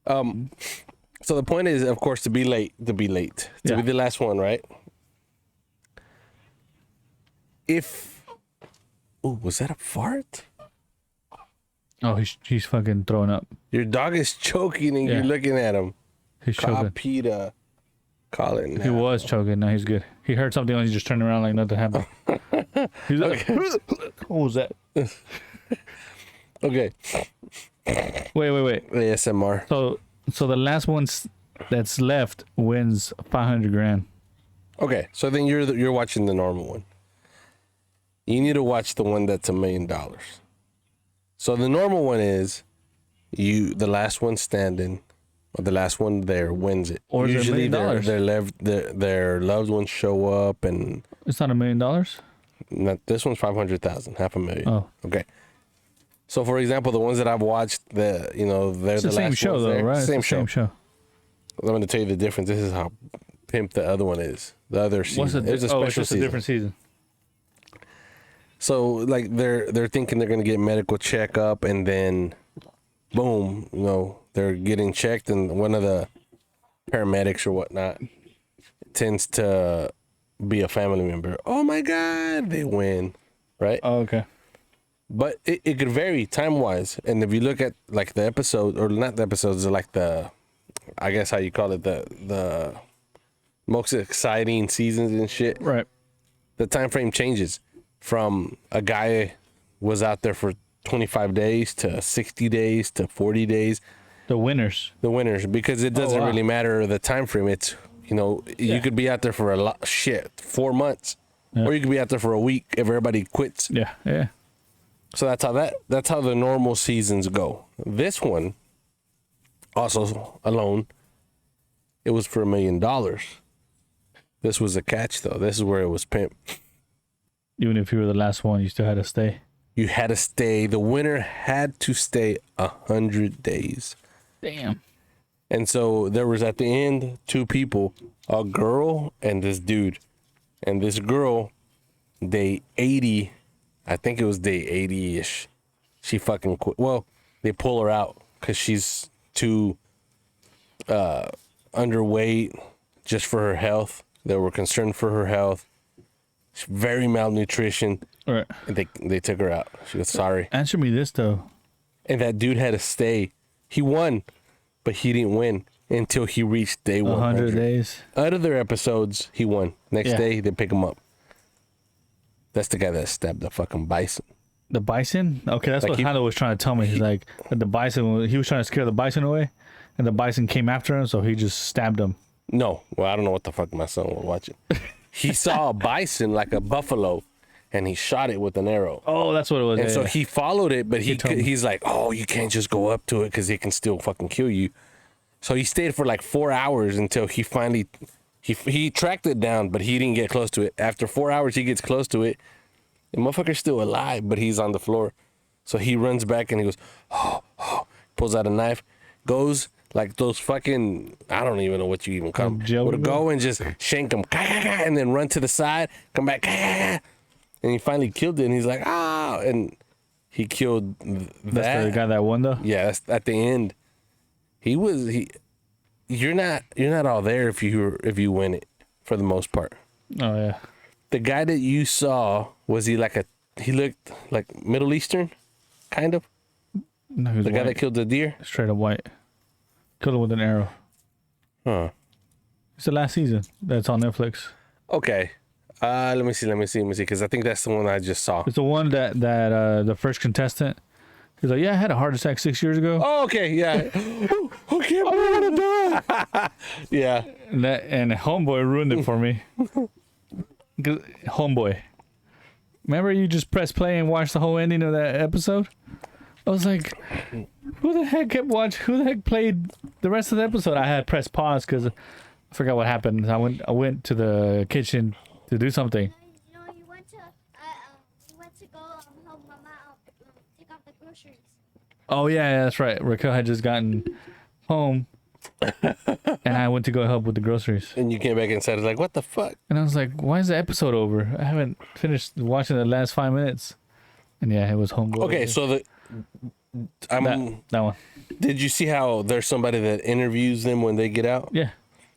so the point is, of course, to be late, to be Yeah. be the last one, right? Was that a fart? Oh, he's fucking throwing up. Your dog is choking and Yeah. you're looking at him. He's choking. Copita. Colin. He was choking. Now he's good. He heard something and he just turned around like nothing happened. He's like, what was that? Okay. Wait. ASMR. So the last one that's left wins $500,000. Okay, so then you're watching the normal one. You need to watch the one that's $1 million. So the normal one is the last one standing, or the last one there wins it. Or is it $1 Usually million? their loved ones show up, and It's not $1 million. this one's 500,000, $500,000. Oh, Okay. So for example, the ones that I've watched, they're it's the same last show ones though, there. right? It's Same the show. Same show. I'm going to tell you the difference. This is how pimp the other one is. The other season. What's it? There's a special it's just season. a different season. So like they're thinking they're gonna get medical checkup, and then boom, they're getting checked, and one of the paramedics or whatnot tends to be a family member. Oh my God, they win, right? Oh, okay. But it could vary time wise, and if you look at like the episode, or not the episodes, like I guess how you call it, the most exciting seasons and shit, Right. the time frame changes from a guy was out there for 25 days to 60 days to 40 days. The winners. The winners, because it doesn't wow. really matter the time frame. It's you could be out there for 4 months, or you could be out there for a week if everybody quits. Yeah. Yeah. So that's how the normal seasons go. This one, also Alone, it was for $1 million. This was a catch though. This is where it was pimp. Even if you were the last one, you still had to stay. You had to stay. The winner had to stay 100 days. Damn. And so there was at the end 2 people, a girl and this dude. And this girl, day 80, I think it was day 80-ish, she fucking quit. Well, they pull her out because she's too underweight just for her health. They were concerned for her health. She's very malnutrition. All right. And they took her out. She was sorry. Answer me this though. And that dude had to stay. He won, but he didn't win until he reached day 100. 100 days. Out of their episodes, he won. Next Yeah. day, they pick him up. That's the guy that stabbed the fucking bison. The bison? Okay, that's Like what he- Hondo was trying to tell me. He's like, that the bison, he was trying to scare the bison away, and the bison came after him, so he just stabbed him. No, well, I don't know what the fuck my son was watching. He saw a bison, like a buffalo, and he shot it with an arrow. Oh, that's what it was. And yeah, so yeah. he followed it, but told me. he's like, oh, you can't just go up to it because it can still fucking kill you. So he stayed for like 4 hours until he finally, he tracked it down, but he didn't get close to it. After 4 hours, he gets close to it. The motherfucker's still alive, but he's on the floor. So he runs back and he goes, pulls out a knife, goes like those fucking, I don't even know what you even call them. jail Would window? go and just shank him, and then run to the side, come back, and he finally killed it. And he's like, and he killed That's the guy that won though. yeah, that's at the end. You're not all there if you win it for the most part. Oh yeah. The guy that you saw, was he looked like Middle Eastern, kind of? No, he was The guy white. that killed the deer? Straight up white. Killed him with an arrow. Huh. It's the last season. That's on Netflix. Okay. Let me see, because I think that's the one I just saw. It's the one that the first contestant. He's like, yeah, I had a heart attack 6 years ago. Oh, okay, yeah. Okay, I don't want to die. Yeah. And Homeboy ruined it for me. 'Cause- Homeboy. Remember you just pressed play and watched the whole ending of that episode? I was like, who the heck played the rest of the episode? I had pressed pause because I forgot what happened. I went to the kitchen to do something. You know, you went to go help Mama take out the groceries. Oh yeah, that's right. Raquel had just gotten home and I went to go help with the groceries. And you came back inside, it's like, what the fuck? And I was like, why is the episode over? I haven't finished watching the last 5 minutes. And yeah, it was Homeboy. Okay, so that one. did you see how there's somebody that interviews them when they get out? Yeah.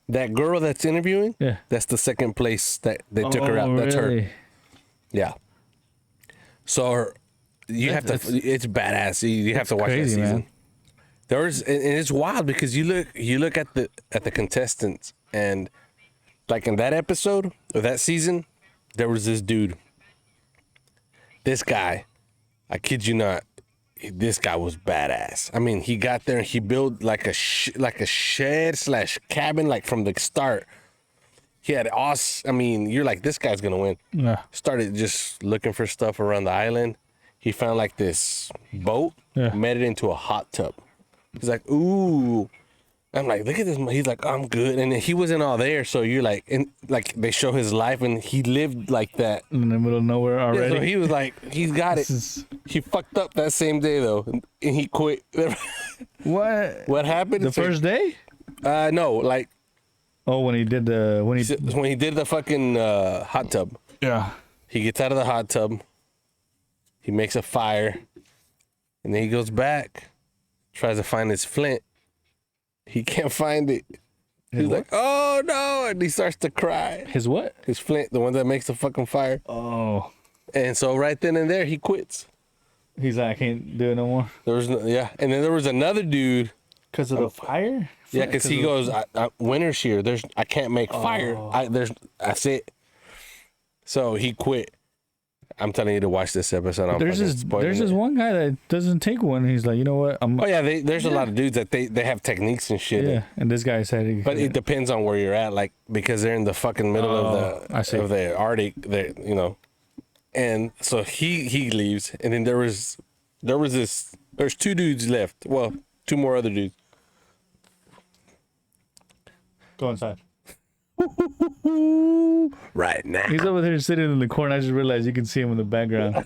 That girl that's interviewing, Yeah. that's the second place that they took her out. That's her. really? Yeah. So you have to. It's badass. You have to watch crazy, that season. man. And it's wild because you look at the contestants, and like in that episode or that season, there was this dude. This guy, I kid you not, this guy was badass. I mean, he got there and he built like a shed / cabin, like from the start. He had I mean, you're like, this guy's gonna win. Yeah. Started just looking for stuff around the island. He found like this boat, Yeah. made it into a hot tub. He's like, ooh. I'm like, look at this. He's like, I'm good. And then he wasn't all there. So you're like, and like they show his life and he lived like that. In the middle of nowhere Yeah, already. so he was like, he's got it. This is- He fucked up that same day though. And he quit. what? What happened? The first day? No, like Oh, when he did when he did the fucking hot tub. yeah. He gets out of the hot tub. He makes a fire. And then he goes back. Tries to find his flint. He can't find it. He's like, oh no. And he starts to cry. His what? His flint, the one that makes the fucking fire. Oh, And so right then and there, he quits. he's like, I can't do it no more There was yeah. And then there was another dude. because of the fire. Yeah, because he goes, winter's here. I can't make fire. That's it. So he quit. I'm telling you to watch this episode. I'm There's fucking this spoiling there's this it. one guy that doesn't take one. He's like, you know what? Oh yeah, there's a lot of dudes that they have techniques and shit. yeah. And this guy said, But it depends on where you're at, like because they're in the fucking middle I see. of the Arctic, there, you know. And so he leaves, and then there's two dudes left. Well, two more other dudes. go inside. Right now. He's over there sitting in the corner. I just realized you can see him in the background.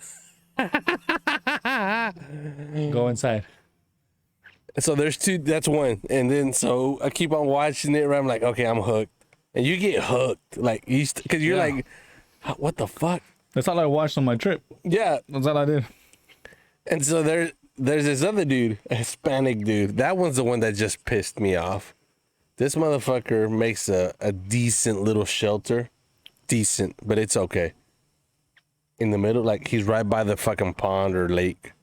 Go inside. So there's two. That's one. And then so I keep on watching it. And I'm like, okay, I'm hooked. And you get hooked, like because you're Yeah. like, what the fuck? That's all I watched on my trip. Yeah. That's all I did. And so there's this other dude, a Hispanic dude. That one's the one that just pissed me off. This motherfucker makes a decent little shelter. Decent, but it's okay. In the middle, like he's right by the fucking pond or lake.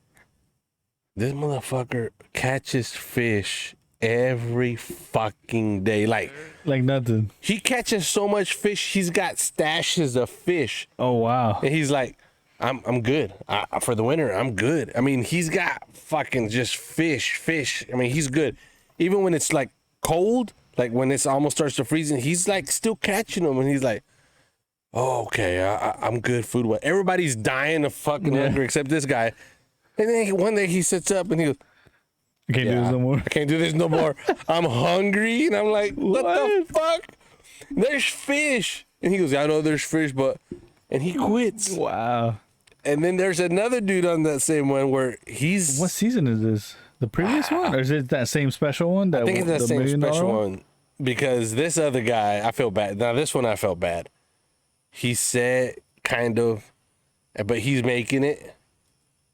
This motherfucker catches fish every fucking day. Like Nothing. he catches so much fish, he's got stashes of fish. Oh wow. And he's like, I'm good. For the winter, I'm good. I mean, he's got fucking just fish. I mean, he's good. Even when it's like cold, like when it's almost starts to freeze, and he's like still catching them. And he's like, oh, okay, I'm good food. Everybody's dying of fucking hunger except this guy. And then one day he sits up and he goes, I can't do this no more. I can't do this no more. I'm hungry. And I'm like, what the fuck? There's fish. And he goes, I know there's fish, but... And he quits. Wow. And then there's another dude on that same one where he's... What season is this? The previous one? Or is it that same special one? That I think it's that the same $1 million special one. Because this other guy, I feel bad. Now, this one I felt bad. He said, kind of, but he's making it.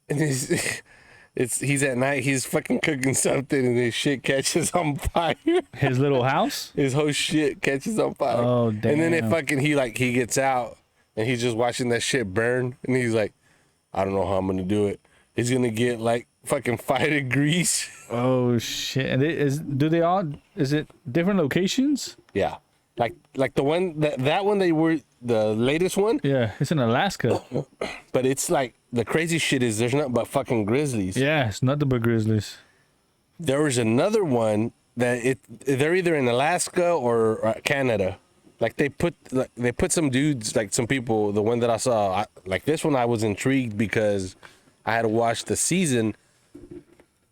And he's at night, he's fucking cooking something, and his shit catches on fire. His little house? His whole shit catches on fire. Oh, And then it damn. fucking, he gets out, and he's just watching that shit burn, and he's like, I don't know how I'm gonna do it. He's gonna get like fucking 5 degrees. Oh shit! And is it different locations? Yeah, like the one that one they were the latest one, Yeah, it's in Alaska. but it's like the crazy shit is there's nothing but fucking grizzlies. Yeah, it's nothing but grizzlies. There was another one that they're either in Alaska or Canada. Like they put some dudes, like some people. The one that I saw, like this one, I was intrigued because I had to watch the season.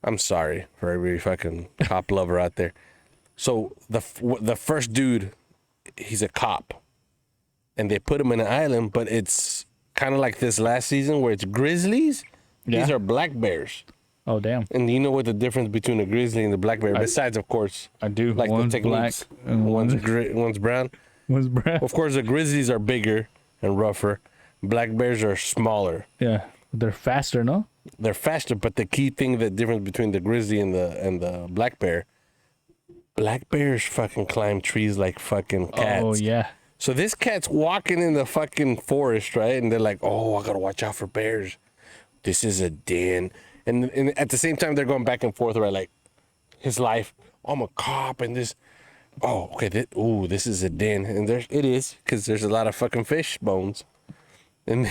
I'm sorry for every fucking cop lover out there. So the first dude, he's a cop, and they put him in an island, but it's kind of like this last season where it's grizzlies. These Yeah. are black bears. Oh damn! And you know what the difference between a grizzly and the black bear? Besides, of course, I do. like One's the black techniques. and One's brown. one's brown. Of course, the grizzlies are bigger and rougher. Black bears are smaller. Yeah, they're faster, no? They're faster, but the key thing, the difference between the grizzly and the black bears fucking climb trees like fucking cats. Oh yeah. So this cat's walking in the fucking forest, right? And they're like, oh, I gotta watch out for bears. This is a den. And at the same time, they're going back and forth, right? Like, his life, I'm a cop, and this, oh, okay, this is a den. And it is, because there's a lot of fucking fish bones. And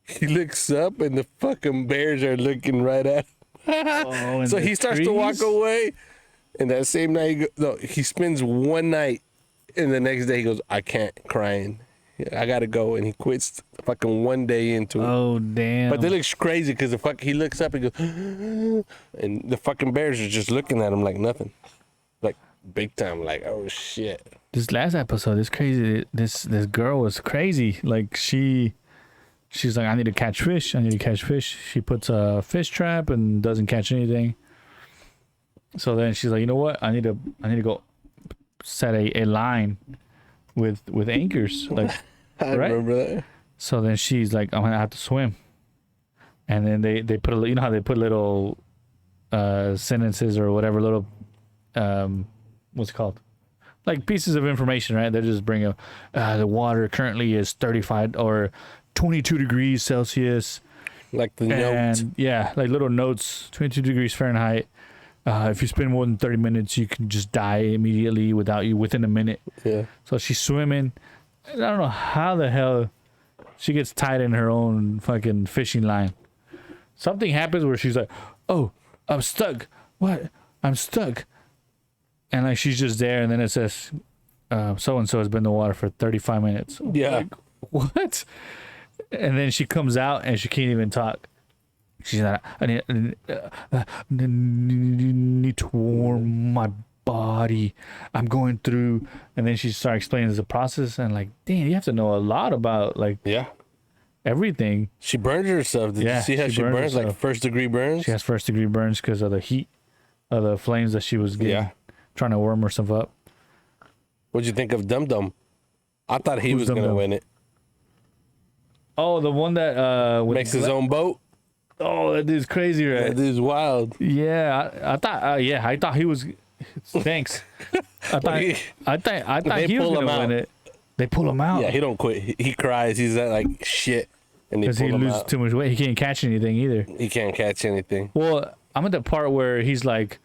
he looks up, and the fucking bears are looking right at him. Oh, in So the he starts to walk trees? away. And that same night, he spends one night, and the next day he goes, I can't, crying. I gotta go, and he quits fucking one day into it. Oh damn! But that looks crazy because he looks up and goes, and the fucking bears are just looking at him like nothing, like big time, like oh shit. This last episode is crazy. This girl was crazy. Like she's like, I need to catch fish. She puts a fish trap and doesn't catch anything. So then she's like, you know what? I need to go set a line with anchors, like I right? remember that. So then she's like, I'm gonna have to swim. And then they put you know how they put little sentences or whatever, little what's it called, like pieces of information, right? They just bring up the water currently is 35 or 22 degrees Celsius, Like the note. and yeah, like little notes, 22 degrees Fahrenheit. If you spend more than 30 minutes, you can just die immediately within a minute. Yeah. So she's swimming. And I don't know how the hell she gets tied in her own fucking fishing line. Something happens where she's like, "Oh, I'm stuck. What? I'm stuck." And like she's just there, and then it says, "So and so has been in the water for 35 minutes." Yeah. Like, what? And then she comes out and she can't even talk. She's like, I need to warm my body. I'm going through, and then she started explaining the process, and like, damn, you have to know a lot about like Yeah. everything. She burned herself. Did Yeah, you see how she she burned burns? Like herself. 1st-degree burns? She has first degree burns because of the heat of the flames that she was getting, Yeah. trying to warm herself up. What'd you think of Dum Dum? I thought he Who's was Dum going to Dum? win it. Oh, the one that with Makes his own boat. Oh, that dude's crazy, right? That dude's wild. Yeah, I thought. I thought he was. Thanks. I thought They he was pull him gonna win out. it. They pull him out. Yeah, he don't quit. He cries. He's like shit, and they because pull he him loses out. too much weight. He can't catch anything either. He can't catch anything. Well, I'm at the part where he's like,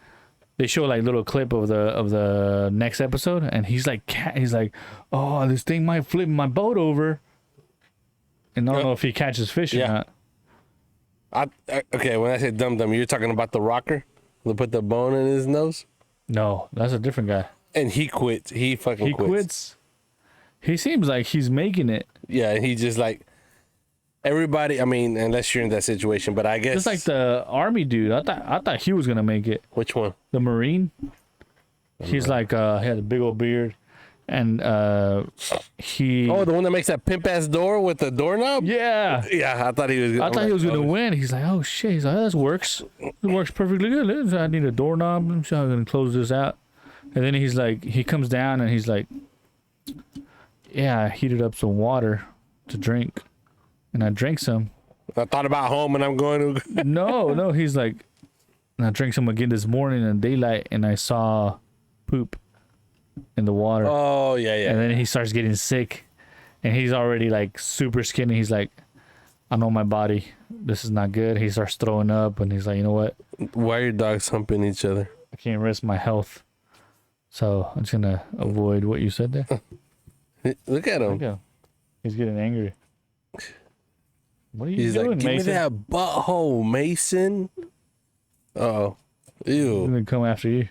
they show like little clip of the next episode, and he's like, oh, this thing might flip my boat over, and I don't know if he catches fish or Yeah. not. Okay, when I say Dum Dum, you're talking about the rocker. They put the bone in his nose, No, that's a different guy. and he quits. He fucking He quits. He seems like he's making it. Yeah, and he just like everybody. I mean, unless you're in that situation, but I guess Just like the army dude. I thought he was gonna make it. which one? The Marine. He's like he had a big old beard, and he. Oh, the one that makes that pimp ass door with the doorknob. Yeah. Yeah, I thought he was. I thought he was gonna win. He's like, oh shit. He's like, oh, this works. It works perfectly good. I need a doorknob. I'm sure I'm gonna close this out. And then he's like, he comes down and he's like, yeah, I heated up some water to drink, and I drank some. I thought about home, and I'm going to. No, he's like, and I drank some again this morning in daylight, and I saw poop in the water. Oh yeah, yeah. And then he starts getting sick, and he's already like super skinny. He's like, I know my body. This is not good. He starts throwing up, and he's like, you know what? Why are your dogs humping each other? I can't risk my health. So I'm just gonna avoid what you said there. Look at him. Okay. He's getting angry. What are you He's doing, like, give Mason? me that butthole, Mason. Oh, I'm ew. gonna come after you.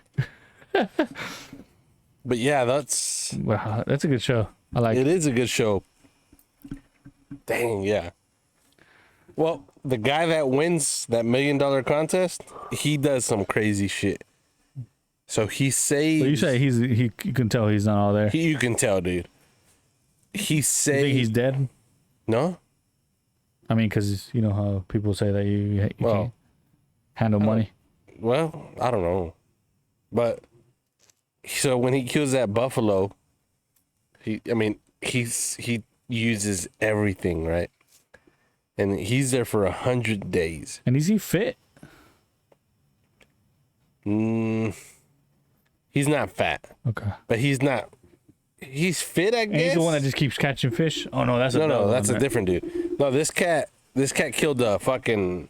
But yeah, that's Wow, that's a good show. I like it. Is a good show. Dang, yeah. Well, the guy that wins that $1 million contest, he does some crazy shit. So he saves. So you say you can tell he's not all there. You can tell, dude. He You saves. think he's dead? No. I mean, because you know how people say that you Well, can't handle money. Well, I don't know. But so when he kills that buffalo, he uses everything, right? And he's there for 100 days. And is he fit? He's not fat, Okay. but he's fit, I And guess. he's the one that just keeps catching fish. Oh no, that's that's a one, different dude. No, this cat killed a fucking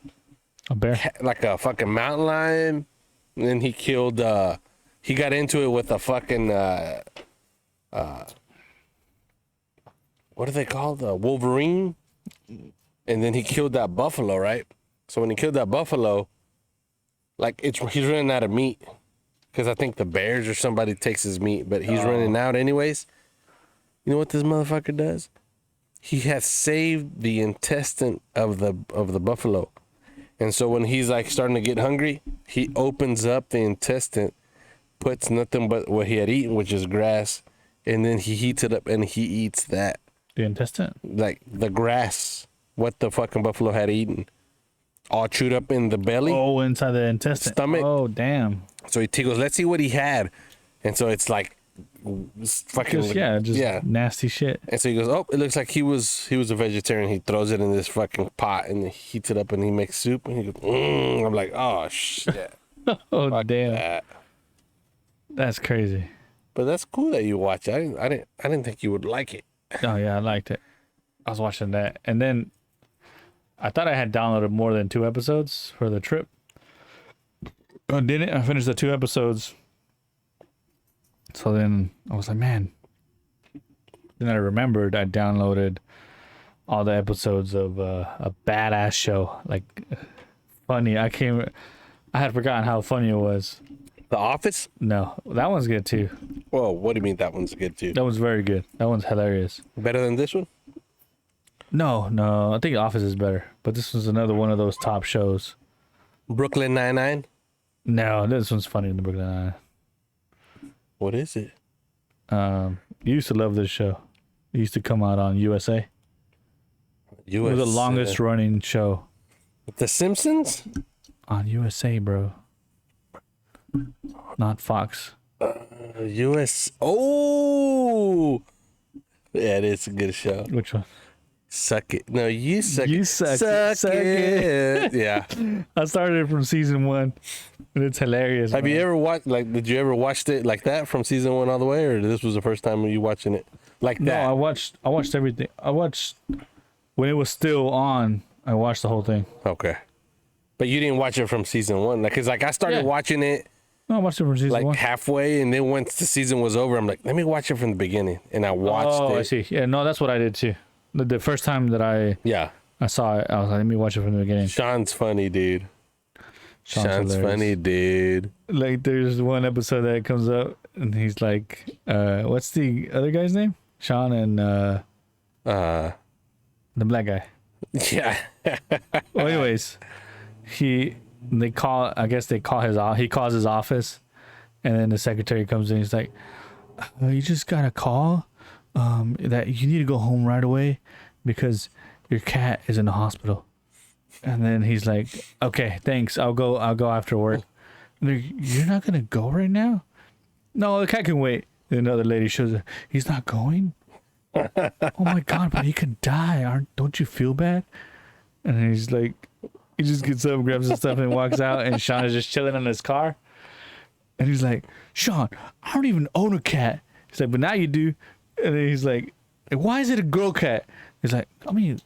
a bear. like a fucking mountain lion. And then he killed he got into it with a fucking what do they call the Wolverine? And then he killed that buffalo, right? So when he killed that buffalo, like he's running out of meat. Because I think the bears or somebody takes his meat, but he's running out anyways. You know what this motherfucker does? He has saved the intestine of the buffalo. And so when he's like starting to get hungry, he opens up the intestine, puts nothing but what he had eaten, which is grass, and then he heats it up and he eats that. The intestine. Like the grass, what the fucking buffalo had eaten. All chewed up in the belly. Oh, inside the intestine. Stomach. Oh, damn. So he goes, let's see what he had. And so it's like fucking Just nasty shit. And so he goes, oh, it looks like he was a vegetarian. He throws it in this fucking pot and he heats it up and he makes soup. And he goes, I'm like, oh shit. Oh, Fuck damn. that. That's crazy. But that's cool that you watch it. I didn't think you would like it. Oh yeah, I liked it. I was watching that, and then I thought I had downloaded more than 2 episodes for the trip. I didn't. I finished the 2 episodes. So then I was like, man. Then I remembered I downloaded all the episodes of a badass show, like funny. I had forgotten how funny it was. The Office? No, that one's good too. Well, what do you mean that one's good too? That one's very good. That one's hilarious. Better than this one? No, I think Office is better. But this was another one of those top shows. Brooklyn Nine-Nine? No, this one's funnier than Brooklyn Nine-Nine. What is it? You used to love this show. It used to come out on USA. It was the longest running show The Simpsons. on USA, bro. Not Fox. US. Oh, yeah, it's a good show. Which one? Suck it. No, you suck. You it. suck it. Suck it. Yeah. I started it from season 1, and it's hilarious. Have you ever watched? Like, did you ever watch it like that from season 1 all the way, or this was the first time you watching it like No, that? I watched everything. I watched when it was still on. I watched the whole thing. Okay, but you didn't watch it from season 1, because like I started Yeah. watching it No, I watched it from season like 1. halfway, and then once the season was over, I'm like, let me watch it from the beginning, and I watched Oh, it. I see. Yeah, no, that's what I did too. The first time that I Yeah, saw it, I was like, let me watch it from the beginning. Sean's funny, dude. Sean's hilarious. funny, dude. Like, there's one episode that comes up, and he's like, what's the other guy's name? Sean and the black guy. Yeah. Well, anyways, he calls his office, and then the secretary comes in. He's like, you just got a call that you need to go home right away because your cat is in the hospital. And then he's like, okay, thanks, I'll go after work. And they're, you're not gonna go right now? No, the cat can wait. And another lady shows up. He's not going? Oh my god, but he could die. Don't you feel bad? And he's like, he just gets up, grabs his stuff, and walks out. And Sean is just chilling in his car. And he's like, Sean, I don't even own a cat. He's like, but now you do. And then he's like, why is it a girl cat? He's like, I mean,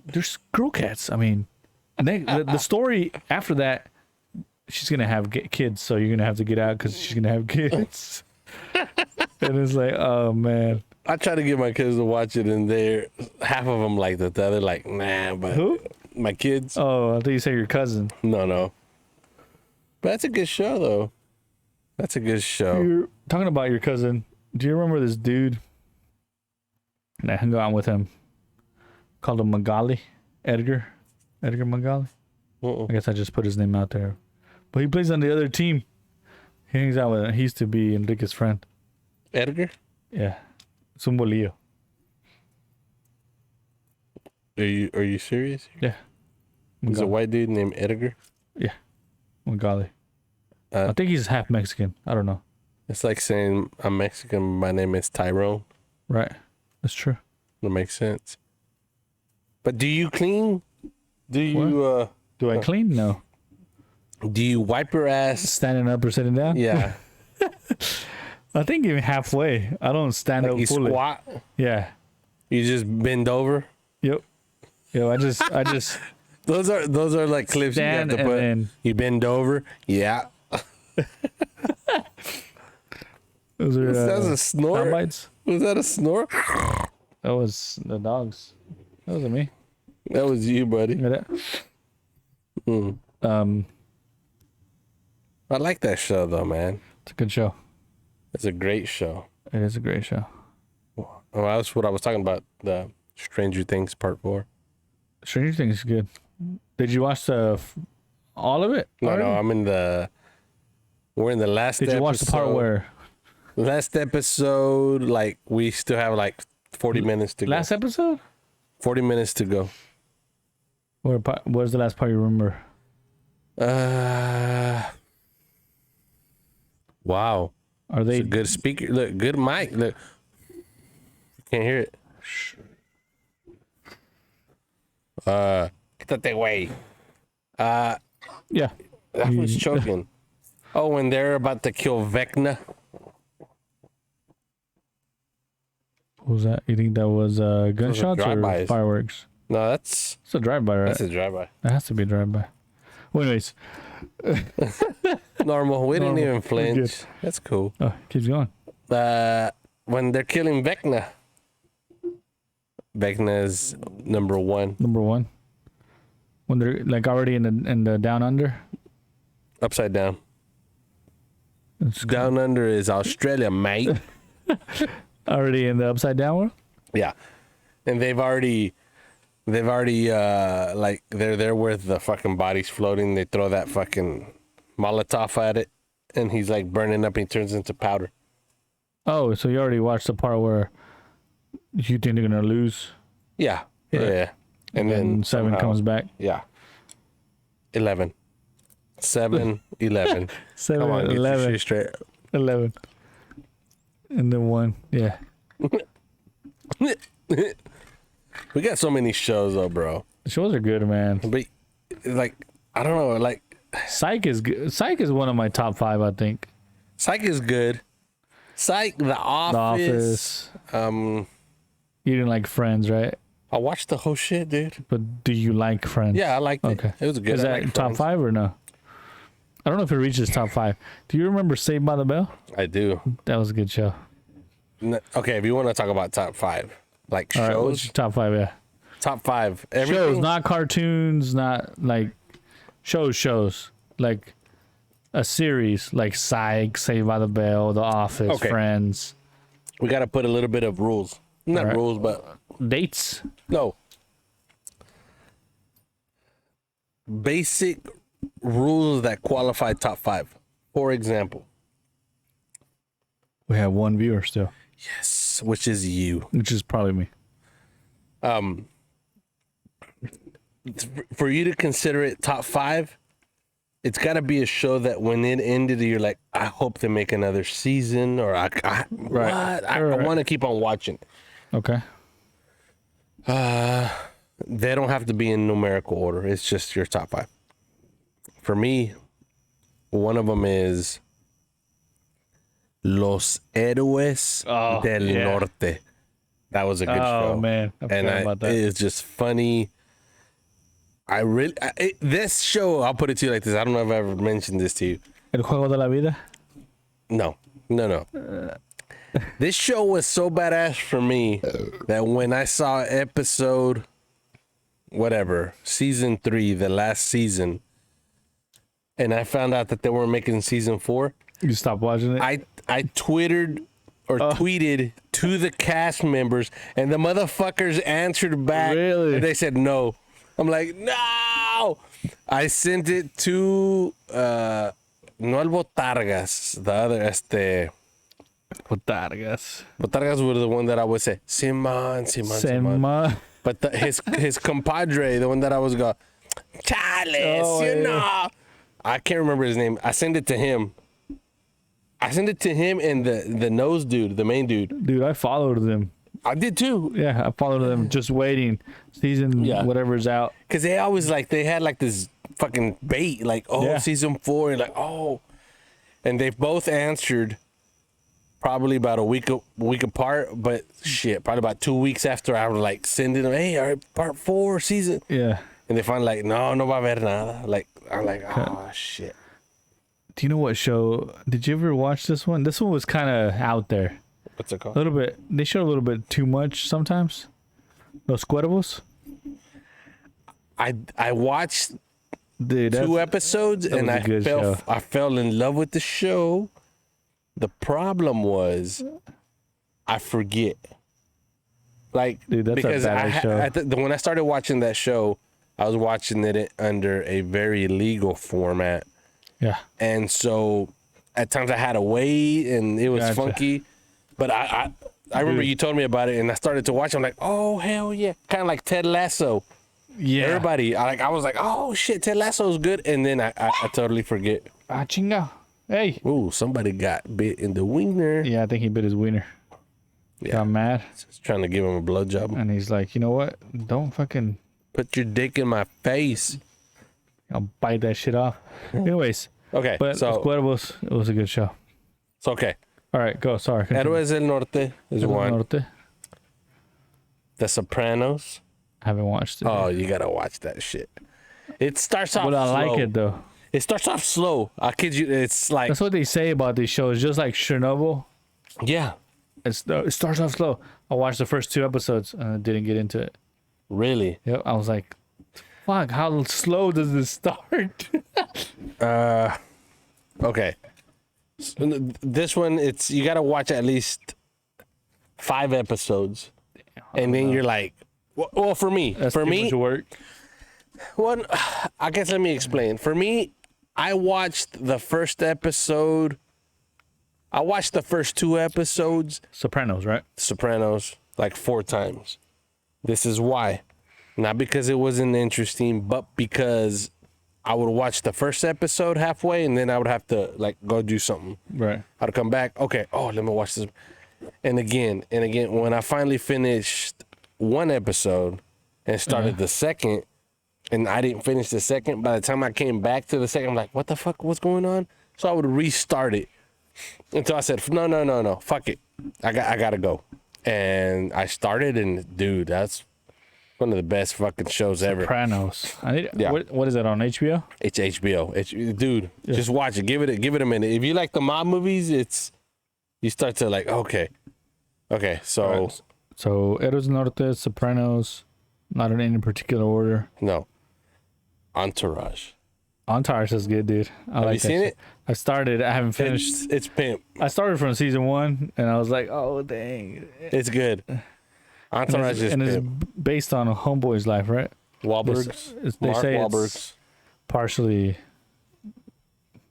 there's girl cats. I mean, and the story after that, she's gonna have kids, so you're gonna have to get out because she's gonna have kids. And it's like, oh man. I try to get my kids to watch it, and they're half of them like that. The other like, nah. But Who? my kids? Oh, I thought you said your cousin. No. But that's a good show, though. That's a good show. You're talking about your cousin. Do you remember this dude that hung out with him? Called him Magali, Edgar Magali. Uh-uh. I guess I just put his name out there, but he plays on the other team. He hangs out with him. He used to be Enrique's friend. Edgar? Yeah, it's un bolillo. Are you serious? Yeah, He's a Magali. white dude named Edgar. Magali. I think he's half Mexican. I don't know. It's like saying I'm Mexican. My name is Tyrone. Right, that's true. That makes sense. But do you clean? Do you Do I clean? No. do you wipe your ass? Standing up or sitting down? Yeah. I think even halfway. I don't stand Like up you fully. squat. Yeah. You just bend over. Yep. Yo, I just Those are like clips stand you have to and put. then You bend over. Yeah. those are That was a sound snort. bites. Was that a snort? That was the dogs. That wasn't me. That was you, buddy. Hear that? Mm. I like that show though, man. It's a good show. It's a great show. It is a great show. Well, that's what I was talking about. The Stranger Things Part 4. Stranger Things is good. Did you watch all of it? No, already? I'm in the. We're in the last. Did you watch the part where Last episode, like we still have like 40 minutes to last go. episode? 40 minutes to go. What was the last part you remember? Wow. Are they It's a good speaker. Look, good mic. Look, can't hear it. Quítate, güey. Yeah. That was choking. Oh, when they're about to kill Vecna. What was that? You think that was gunshots or drive-bys. fireworks? No, that's It's a drive-by, right? that's a drive-by. That has to be a drive-by. Well, anyways. Normal. We didn't Normal. even We're flinch. good. That's cool. Oh, keeps going. When they're killing Vecna. Vecna is number 1. Number 1. When they're like already in the down under. Upside down. It's Down under is Australia, mate. already in the upside down world. Yeah. And they've already like they're there with the fucking bodies floating. They throw that fucking Molotov at it, and he's like burning up. And he turns into powder. Oh, so you already watched the part where you think they're gonna lose? Yeah, Right. yeah. and And then 7 somehow- comes back. Yeah. 11. 7, 11. 7, Come on, get your 11, shit straight. 11. And then 1. Yeah. We got so many shows though, bro. The shows are good, man. But like, I don't know. Like, Psych is good. Psych is one of my top 5, I think. Psych is good. Psych, The The Office. Office. You didn't like Friends, right? I watched the whole shit, dude. But do you like Friends? Yeah, I liked it. Okay. It was good. Is I that liked top Friends. 5 or no? I don't know if it reaches top 5. Do you remember Saved by the Bell? I do. That was a good show. Okay, if you want to talk about top 5, like All right, shows, what's your top 5? Yeah. top 5. Shows, Everything. not cartoons, not like shows. Like a series, like Psych, Saved by the Bell, The Office, Okay. Friends. We got to put a little bit of rules. Not All right. rules, but Dates? no. Basic rules that qualify top 5. For example, We have one viewer still, yes, which is you. which is probably me. For you to consider it top 5, it's got to be a show that when it ended, you're like, I hope they make another season, or I Right. want to keep on watching. Okay. They don't have to be in numerical order. It's just your top 5. For me, one of them is Los Héroes Oh, del yeah. Norte. That was a good show. Oh man, I And forgot about that. it is just funny. This show, I'll put it to you like this. I don't know if I ever mentioned this to you. El Juego de la Vida. No. This show was so badass for me that when I saw episode, season 3, the last season, and I found out that they weren't making season 4, You stopped watching it. I twittered or tweeted to the cast members, and the motherfuckers answered back. Really? And they said no. I'm like, no. I sent it to no el Botargas, the other Botargas. Botargas were the one that I would say Simon. Sema. But his compadre, the one that I was go, Charles, Oh, you yeah. know. I can't remember his name. I sent it to him. And the nose dude, the main dude. Dude, I followed them. I did too. Yeah, I followed them just waiting. Season Yeah. whatever's out. Because they always they had this fucking bait, Yeah. season 4, and and they both answered probably about a week apart, but shit, probably about 2 weeks after I was sending them, hey, all right, part 4 season, Yeah. and they finally no va a haber nada. I'm like, oh shit. Do you know what show? Did you ever watch this one? This one was kind of out there. What's it A called? little bit. They showed a little bit too much sometimes. Los Cuervos. I watched Dude, that's, 2 episodes that and was a good show. I fell in love with the show. The problem was I forget. Dude, that's a because badass show. when I started watching that show, I was watching it under a very legal format. Yeah. And so at times I had to wait and it was Gotcha. funky. But I remember Dude. you told me about it and I started to watch it. I'm like, oh hell yeah. Kind of like Ted Lasso. Yeah. Everybody, I was like, oh shit, Ted Lasso's good. And then I totally forget. Ah, chinga. Hey. Ooh, somebody got bit in the wiener. Yeah, I think he bit his wiener. Yeah. Got mad. Just trying to give him a blowjob. And he's like, you know what? Don't fucking. Put your dick in my face. I'll bite that shit off. Anyways. Okay, But Los so Cuervos, it was a good show. it's okay. All right, go. Sorry. Héroes del Norte is Del one. Norte. The Sopranos. I haven't watched it. Oh, you gotta watch that shit. It starts off But I slow. like it though. It starts off slow. I kid you. It's like That's what they say about these shows. Just like Chernobyl, yeah, it starts off slow. I watched the first 2 episodes and I didn't get into it. really. Yep, I was like, "Fuck! How slow does this start?" Okay. So, this one, you gotta watch at least 5 episodes, and then you're like, well, for me, That's too much work. One, I guess let me explain. For me, I watched the first episode. I watched the first 2 episodes, Sopranos, right? Sopranos, like 4 times. This is why. Not because it wasn't interesting, but because I would watch the first episode halfway and then I would have to like go do something. Right. I'd come back. Okay. Oh, let me watch this. And again, when I finally finished one episode and started the second, and I didn't finish the second, by the time I came back to the second, I'm like, what the fuck? What's going on? So I would restart it until I said, no, fuck it. I gotta go. And I started, and dude, that's one of the best fucking shows ever. Sopranos. I need. Yeah. What is that on HBO? It's HBO. Dude, just watch it. Give it a minute. If you like the mob movies, you start to like, okay. So Alright. So Eros Norte, Sopranos, not in any particular order. no. Entourage. Entourage is good, dude. Have you seen it? I started. I haven't finished. It's pimp. I started from season 1, and I was like, oh dang. It's good. Entourage is And it's pimp. based on a homeboy's life, right? Wahlberg's. They Mark say Wahlberg's. it's partially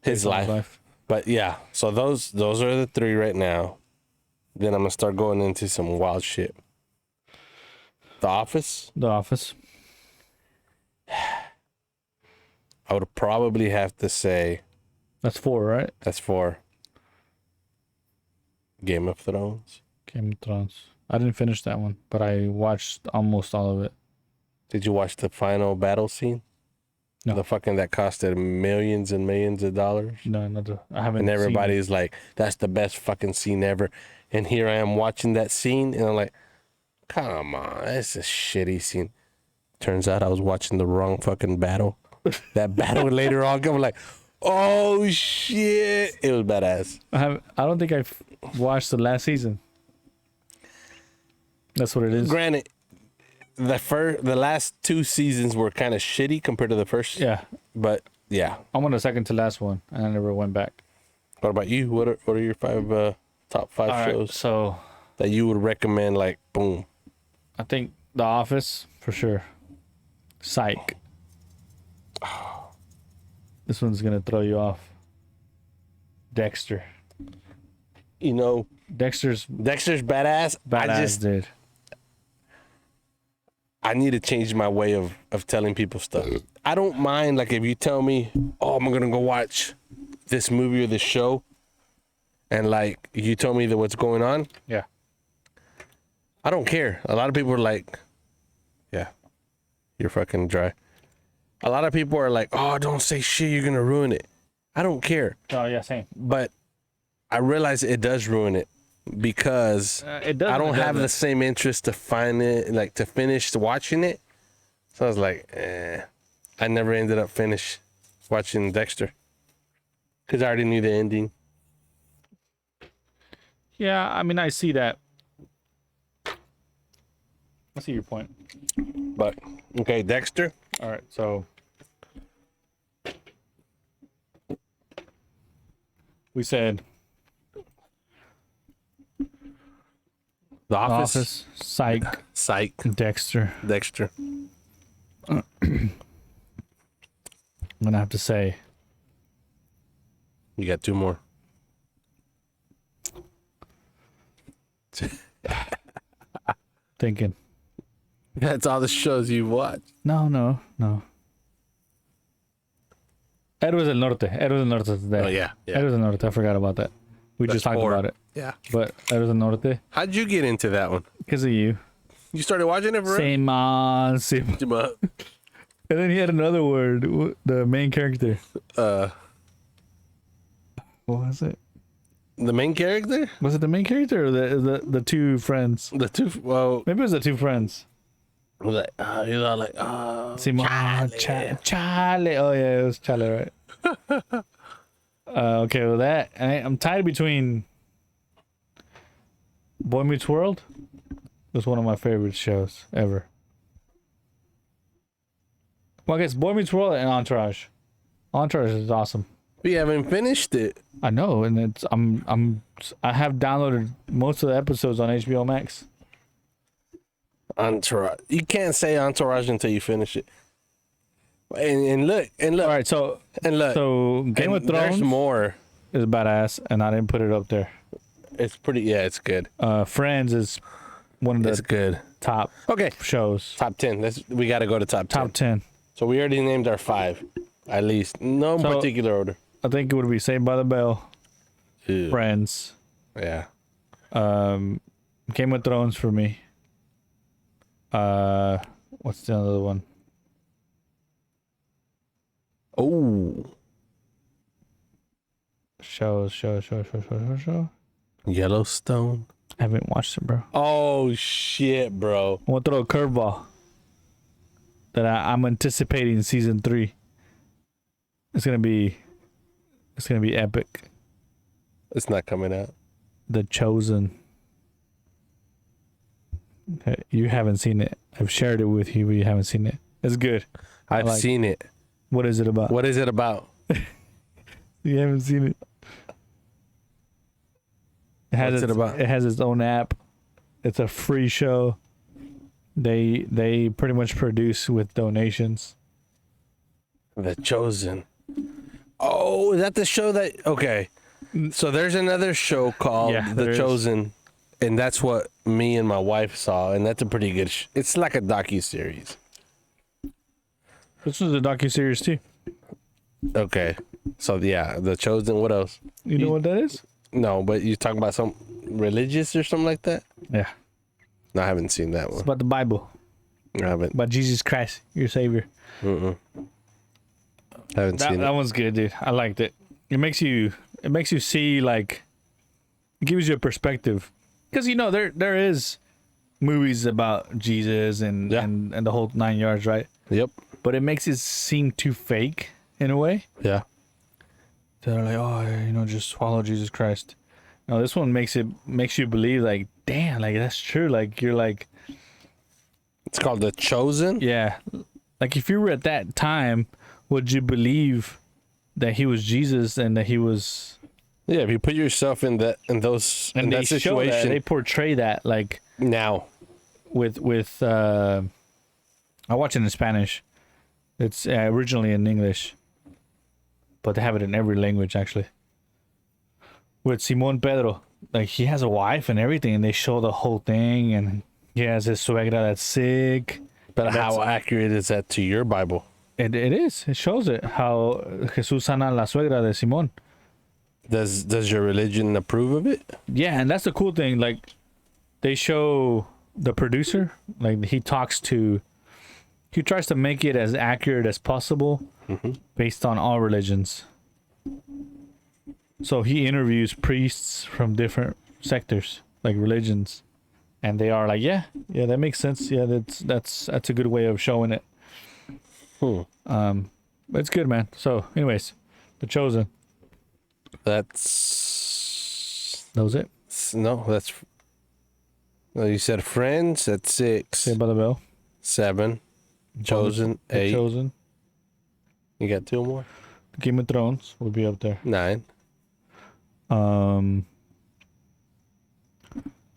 His based on life. But yeah, so those are the 3 right now. Then I'm gonna start going into some wild shit. The Office. The Office. I would probably have to say That's 4, right? that's 4. Game of Thrones. Game of Thrones. I didn't finish that one, but I watched almost all of it. Did you watch the final battle scene? No. The fucking that costed millions and millions of dollars. No, I haven't. And seen everybody's like, that's the best fucking scene ever. And here I am watching that scene, and I'm like, come on, that's a shitty scene. Turns out I was watching the wrong fucking battle. That battle later on, I'm like, oh shit, it was badass. I don't think I've watched the last season. That's what it is. Granted, the last 2 seasons were kind of shitty compared to the first. Yeah, But yeah. I'm on the second to last one, and I never went back. What about you? What are your 5 top 5 All right, shows so that you would recommend? Like, boom. I think The Office for sure. Psych. This one's gonna throw you off. Dexter. You know, Dexter's Dexter's badass. badass, dude. I need to change my way of telling people stuff. I don't mind, like, if you tell me, oh, I'm gonna go watch this movie or this show, and like you told me that what's going on. Yeah. I don't care. A lot of people are like, yeah, you're fucking dry. A lot of people are like, oh, don't say shit, you're gonna ruin it. I don't care. Oh yeah, same. But I realize it does ruin it because It does. I don't have the same interest to find it, like to finish watching it. So I was like, I never ended up finish watching Dexter because I already knew the ending. Yeah, I mean, I see that. I see your point. But okay, Dexter. All right, so we said The The Office. Office, Psych, Psych. Dexter. Dexter. I'm gonna have to say You got 2 more. thinking. That's all the shows you watch. No. Héroes del Norte. Héroes del Norte is there. Oh yeah, yeah. Héroes del Norte. I forgot about that. We just talked 4. about it. Yeah. But Héroes del Norte, How'd you get into that one? because of you. You started watching it for real? Same. And then he had another word. The main character. What was it? The main character? Was it the main character or the 2 friends? The 2, well, Maybe it was the 2 friends. was like, he's all like, oh, Simon. Charlie. Oh yeah, it was Charlie, right? Okay, well I'm tied between Boy Meets World. It was one of my favorite shows ever. Well, I guess Boy Meets World and Entourage. Entourage is awesome. we haven't finished it. I know, and I have downloaded most of the episodes on HBO Max. Entourage. You can't say Entourage until you finish it. And look, All right, so and look. Game of Thrones There's more. is badass, and I didn't put it up there. It's pretty. Yeah, it's good. Friends is one of It's the good. top Okay, shows. top 10. We got to go to top 10. Top 10. So we already named our 5, at least. No So- particular order. I think it would be Saved by the Bell, Ew. Friends, Yeah. Game of Thrones for me. What's the other one? Oh, Show. Yellowstone. I haven't watched it, bro. Oh shit, bro. I want to throw a curveball that I'm anticipating season 3. It's gonna be epic. It's not coming out. The Chosen. Okay, you haven't seen it. I've shared it with you, but you haven't seen it. It's good. I've like- seen it. What is it about? What is it about? You haven't seen it. What's it about? It has its own app. It's a free show. They pretty much produce with donations. The Chosen. Oh, is that the show that? Okay, so there's another show called Yeah, there The is. Chosen, and that's what me and my wife saw, and that's a pretty good. It's like a docu-series. This was a docu-series too. Okay, so yeah, The Chosen. What else? You know what that is? No, but you talking about some religious or something like that? Yeah. No, I haven't seen that It's one. about the Bible. I haven't. About Jesus Christ, your savior. Mm-mm. Haven't That seen it. one's good, dude. I liked it. It makes you see, like, it gives you a perspective. Because there is movies about Jesus and Yeah. and the whole 9 yards, right? Yep. But it makes it seem too fake in a way. Yeah. They're like, oh, just follow Jesus Christ. No, this one makes you believe, like, damn, like that's true. Like you're like, It's called The Chosen. yeah, like if you were at that time, would you believe that he was Jesus and that he was? Yeah, if you put yourself in that And that they show that, situation they portray that like now. with I watch it in Spanish. It's originally in English, but they have it in every language actually. With Simon Pedro, like he has a wife and everything, and they show the whole thing, and he has his suegra that's sick. But That's- how accurate is that to your Bible? It is. It shows it how Jesús sana la suegra de Simón. Does your religion approve of it? Yeah, and that's the cool thing. Like, they show the producer, like he tries to make it as accurate as possible based on all religions. So he interviews priests from different sectors, like religions, and they are like, yeah, that makes sense. Yeah, that's a good way of showing it. But it's good, man. So, anyways, The Chosen. That's That was it. no. No, you said Friends. That's 6, Saved by the Bell. 7, Chosen, The 8. Chosen. You got 2 more. Game of Thrones would be up there. 9.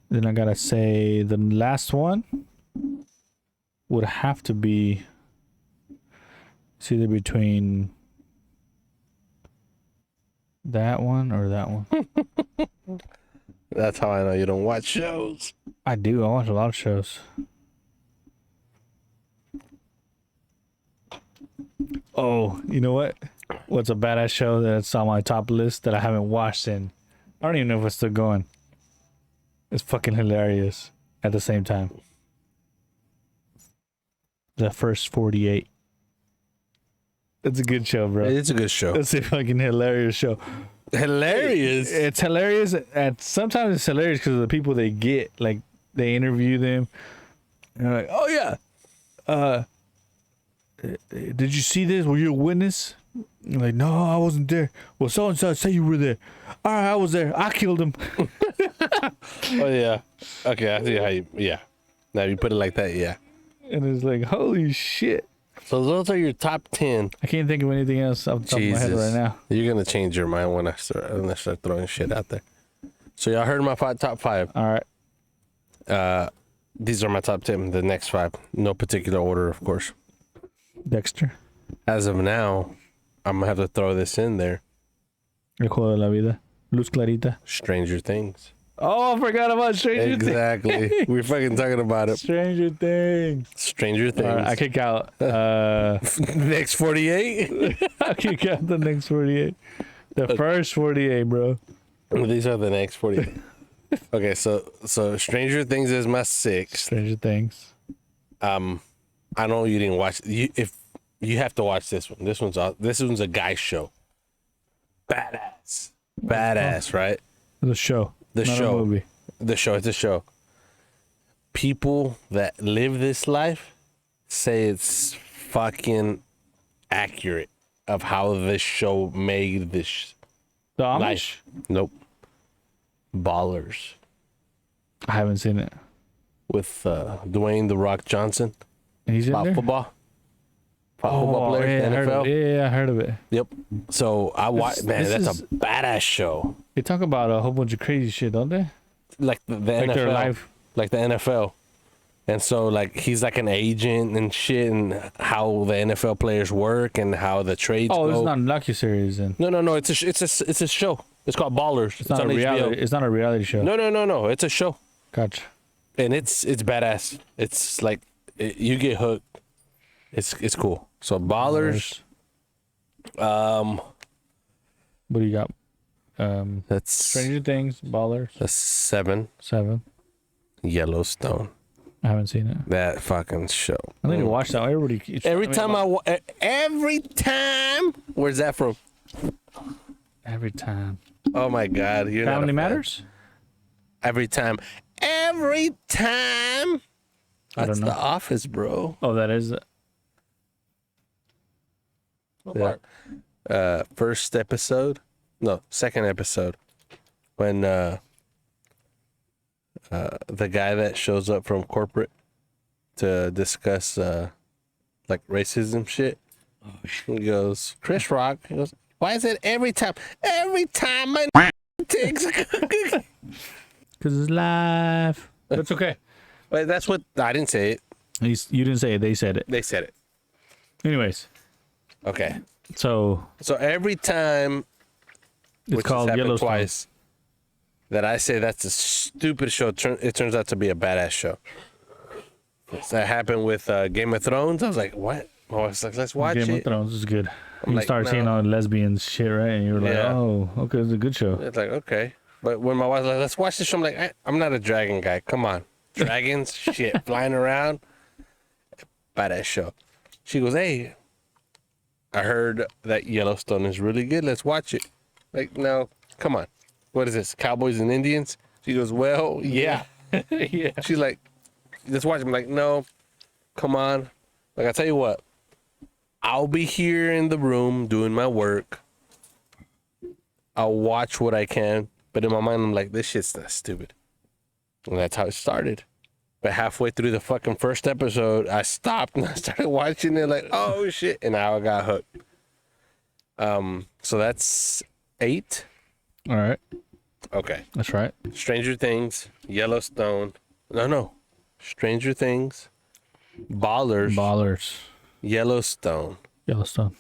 Then I gotta say the last one would have to be. It's either between that one or that one. That's how I know you don't watch shows. I do. I watch a lot of shows. Oh, you know what? What's a badass show that's on my top list that I haven't watched in? I don't even know if it's still going. It's fucking hilarious at the same time. The First 48. It's a good show, bro. It's a good show. It's a fucking hilarious show. Hilarious. It's hilarious, and sometimes it's hilarious because of the people they get. Like they interview them, and they're like, "Oh yeah, did you see this? Were you a witness?" I'm like, "No, I wasn't there." Well, so and so say you were there. All right, I was there. I killed him. Oh yeah. Okay, I see how you. Yeah. Now you put it like that. Yeah. And it's like, holy shit! So those are your top 10. I can't think of anything else off the top of my head right now. You're gonna change your mind when I start throwing shit out there. So y'all heard my top 5. All right, These are my top 10. The next 5, no particular order, of course. Dexter, As of now, I'm gonna have to throw this in there. El Juego de la Vida, Luz Clarita. Stranger Things. Oh, I forgot about Stranger Exactly. Things. We're fucking talking about it. Stranger Things. Stranger Things. All right, I kick out. Next 48. I kick out the next 48. The first 48, bro. These are the next 48. Okay, so Stranger Things is my 6th. Stranger Things. I know you didn't watch. If you have to watch this one. This one's a guy show. Badass, right? The show. The not show. A movie. The show. It's a show. People that live this life say it's fucking accurate of how this show made this The Amish? life. Nope. Ballers I haven't seen it. with Dwayne the Rock Johnson. He's in About there? football. Football player, yeah, I heard NFL. of it. Yeah, I heard of it. Yep. So I watched. Man, this that's is- a badass show. They talk about a whole bunch of crazy shit, don't they? Like the Like NFL. their life. Like the NFL. And so like he's like an agent and shit, and how the NFL players work and how the trades Oh, go. it's not a docu-series then. No. It's a show. It's called Ballers. It's not a on reality. HBO. It's not a reality show. No. It's a show, Gotcha. and it's badass. It's like you get hooked. It's cool. So Ballers. What do you got? That's Stranger Things, Ballers, that's 7. 7. Yellowstone. I haven't seen it. That fucking show. I need to watch that. Everybody. Every time. Where's that from? Every time. Oh my God! You're not a Family fan. Matters. Every time. Every time. I don't That's know. The Office, bro. Oh, that is. Yeah. First episode. No, second episode. When the guy that shows up from corporate to discuss like racism shit. He goes, Chris Rock. He goes, why is it every time? Every time my takes. Because it's live. That's okay. But that's what I didn't say it. You didn't say it. They said it. They said it. Anyways, Okay. so So every time, it's which has called happened Yellowstone. twice, that I say that's a stupid show, it turns out to be a badass show. So that happened with Game of Thrones. I was like, what? I was like, let's watch Game it. of Thrones is good. I'm You like, start seeing no. all lesbian shit, right? And you're like, Yeah. oh, okay, it's a good show. It's like, okay. But when my wife's like, let's watch this show, I'm like, I'm not a dragon guy. Come on. Dragons, shit, flying around. Badass show. She goes, hey, I heard that Yellowstone is really good. Let's watch it. Like, no, come on. What is this? Cowboys and Indians? She goes, well, yeah. Yeah. She's like, let's watch it. I'm like, no, come on. Like, I tell you what, I'll be here in the room doing my work. I'll watch what I can. But in my mind, I'm like, this shit's not stupid. And that's how it started. But halfway through the fucking first episode, I stopped and I started watching it like, oh shit. And now I got hooked. So that's 8. All right. Okay. That's right. Stranger Things, Yellowstone. No. Stranger Things, Ballers, Ballers. Yellowstone. Yellowstone.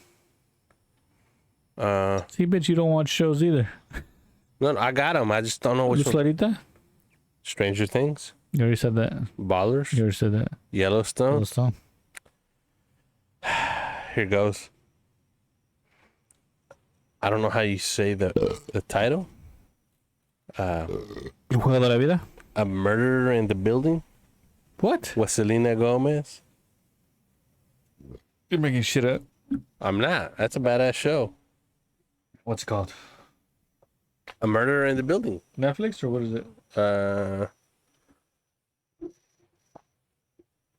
See, bitch, you don't watch shows either. No, I got them. I just don't know which Just one. Clarita? Stranger Things, You already said that. Ballers, You already said that. Yellowstone. Yellowstone. Here goes. I don't know how you say the title. El Juego de la Vida? A Murder in the Building What? with Selena Gomez. You're making shit up. I'm not. That's a badass show. What's it called? A Murder in the Building. Netflix or what is it?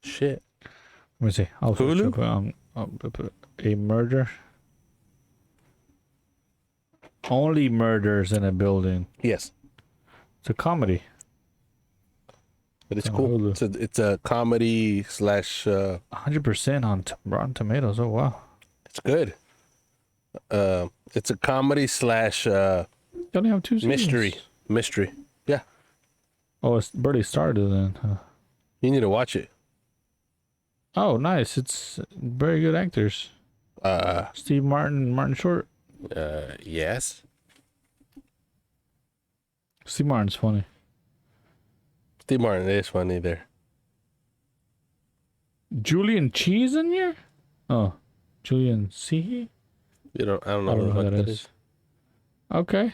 Shit. Let me see. I'll search Hulu? up, a murder. Only murders in a building. Yes, It's a comedy. but it's On cool. Hulu. It's a comedy slash. 100% on Rotten Tomatoes. Oh wow. It's good. It's a comedy slash You only have 2 seasons. mystery. Yeah, Oh, it's already started then. Huh? you need to watch it. Oh, nice. It's very good actors. Steve Martin, Martin Short. Yes. Steve Martin's funny. Steve Martin is funny there. Julian Cheese in here? Oh, Julian C. I don't know I don't what know the who fuck that that is. is. Okay.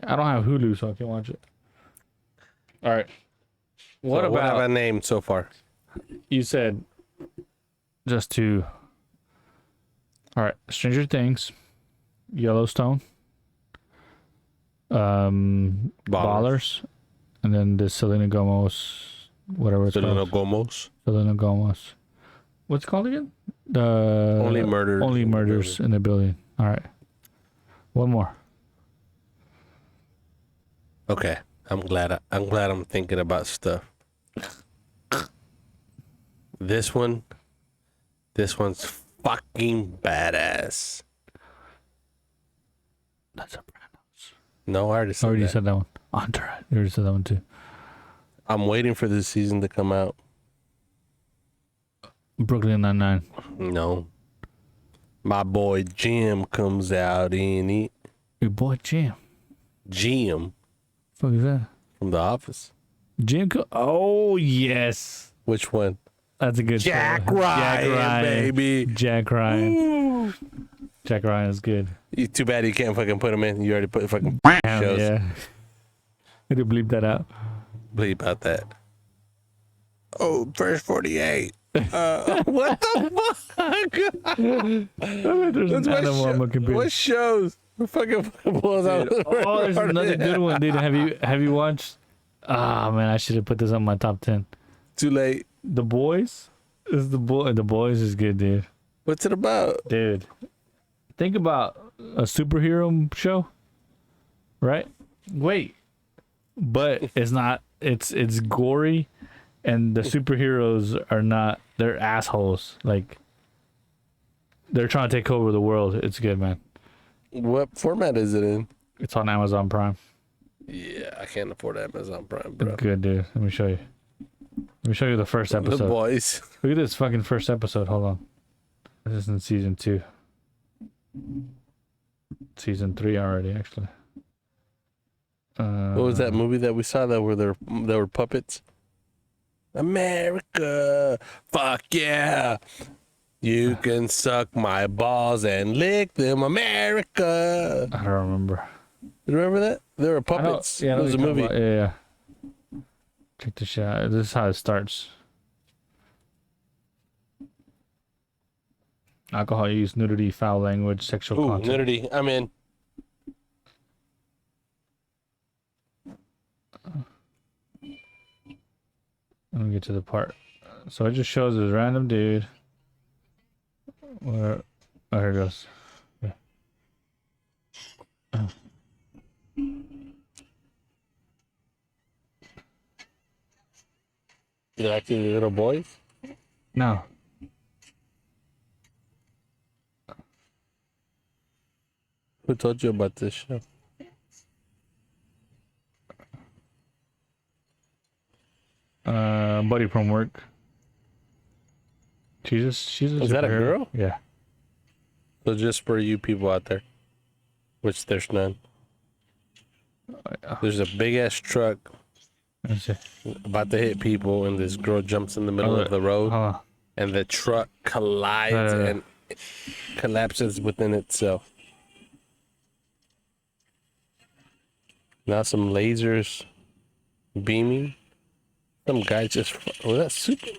I don't have Hulu, so I can't watch it. All right. What So about what have I named so far? you said just to? All right, Stranger Things, Yellowstone, Ballers, and then the Selena Gomez, whatever it's Selena called. Gomez. Selena Gomez. What's it called again? The Only Murders Only in the Murders Building. in the Building. All right. One more. Okay, I'm glad I'm thinking about stuff. This one's fucking badass. That's Sopranos. No, I already I said already that. said that one. Entourage. You already said that one too. I'm waiting for this season to come out. Brooklyn Nine-Nine. No. My boy Jim comes out in it. Your boy Jim. Jim Fuck is that? from The Office. Oh yes, Which one? that's a good Jack show. Ryan, baby. Jack Ryan. Ooh. Jack Ryan is good. Too bad you can't fucking put him in. You already put fucking Damn, shows. yeah. Need to bleep that out. Bleep about that. Oh, first 48. What the fuck? There's an animal on my computer. What shows? Fucking pulls out. Oh, there's another good one, dude. Have you watched? Ah, man, I should have put this on my top 10. Too late. The Boys is The Boys is good, dude. What's it about? Dude, think about a superhero show, right? Wait, but it's not. It's gory, and the superheroes are not. They're assholes. Like they're trying to take over the world. It's good, man. What format is it in? It's on Amazon Prime. Yeah, I can't afford Amazon Prime, bro. It's good, dude. Let me show you. Let me show you the first The episode. boys. Look at this fucking first episode. Hold on. This is in season 2. Season 3 already, actually. What was that movie that we saw that were puppets? America, fuck yeah! You can suck my balls and lick them, America. I don't remember. You remember that? They were I know- puppets. yeah, I It know was a what you're movie. talking about. Yeah. Check this shit out. This is how it starts. Alcohol use, nudity, foul language, sexual Ooh, content. nudity. I'm in. Let me get to the part. So it just shows this random dude. Where? Oh, here it goes. Yeah. You like the little boys? No. Who told you about this show? Buddy from work. She's a Is that a superhero. girl? Yeah. So just for you people out there, which there's none. There's a big ass truck Let's see. about to hit people, and this girl jumps in the middle Oh, of the road, Hold on. and the truck collides and collapses within itself. Now some lasers beaming. Some guy just was that Superman?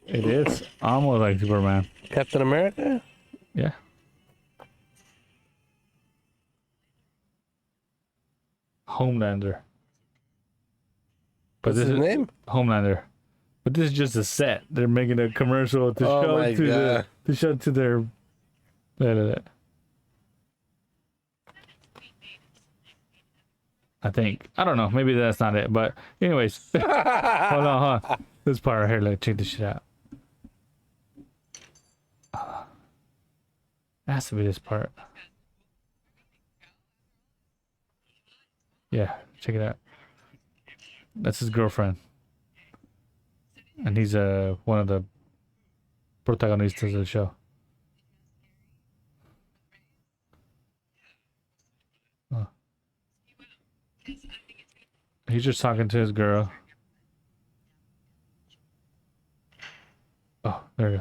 It is almost like Superman. Captain America? Yeah. Homelander. But What's this his is name? Homelander. But this is just a set. They're making a commercial to Oh show my to God. to show to their. I think I don't know. Maybe that's not it. But anyways, hold on. This part right here. Like, check this shit out. It has to be this part. Yeah, check it out. That's his girlfriend, and he's one of the protagonistas of the show. Oh. He's just talking to his girl.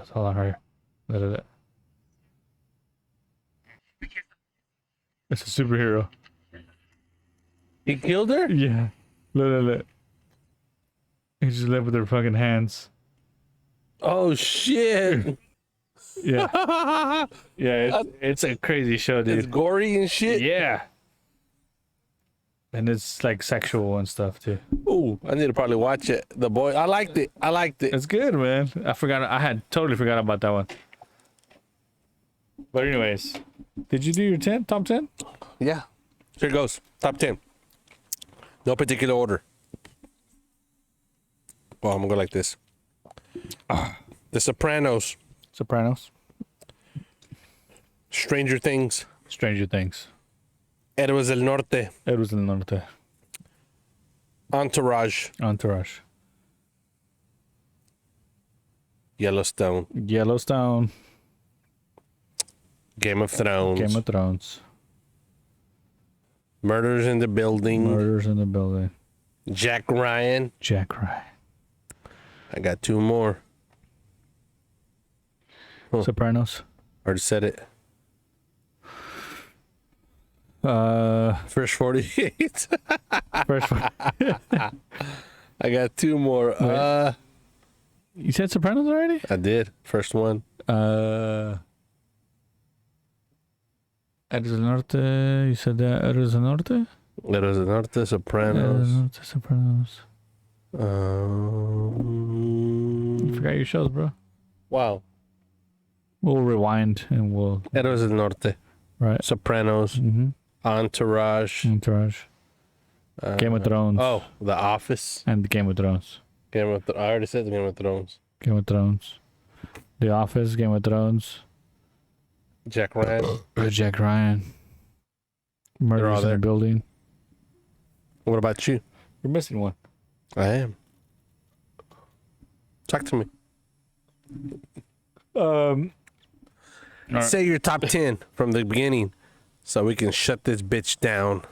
videos. Hold on, here. Look at that. It's a superhero. He killed her? Yeah. Look. He just left with their fucking hands. Oh, shit. Yeah. Yeah, it's a crazy show, It's dude. gory and shit. Yeah. And it's like sexual and stuff too. Ooh, I need to probably watch it. The boy, I liked it. It's good, man. I had totally forgot about that one. But anyways, did you do your top 10? Yeah. Here goes. Top 10. No particular order. Well, I'm gonna go like this. The Sopranos, Sopranos, Stranger Things, Stranger Things, Héroes del Norte, Héroes del Norte, Entourage, Entourage, Yellowstone, Yellowstone, Game of Thrones, Game of Thrones, Murders in the Building, Murders in the Building, Jack Ryan. Jack Ryan, I got two more. Huh. Sopranos. Already said it. First First 48. one. I got two more. You said Sopranos already? I did. First one. Héroes del Norte. You said that Héroes del Norte. Héroes del Norte, Héroes del Sopranos. Norte, Sopranos. You Um, forgot your shows, bro. wow. We'll rewind and we'll Héroes del Norte, right. Sopranos, Mm-hmm. Entourage, Entourage, Game of Thrones. Oh, The Office. And Game of Thrones. I already said Game of Thrones. Game of Thrones. The Office, Game of Thrones. Jack Ryan. Jack Ryan. all Murders in there. the Building. What about you? You're missing one. I am. Talk to me. All right. Say your top 10 from the beginning so we can shut this bitch down.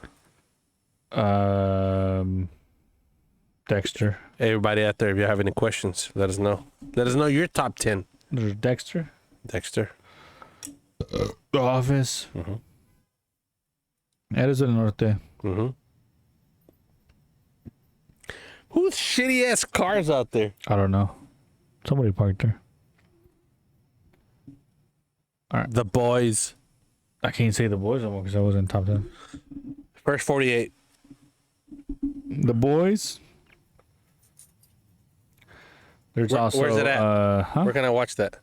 Dexter. Everybody out there, if you have any questions, let us know. Let us know your top 10, There's Dexter. Dexter. The Office. Mhm. Héroes del Norte. Mm-hmm. Who's shitty ass cars out there? I don't know. Somebody parked there. The Boys. I can't say The Boys anymore because I was in top 10. First 48. The Boys. There's also where's it at? Where can I watch that?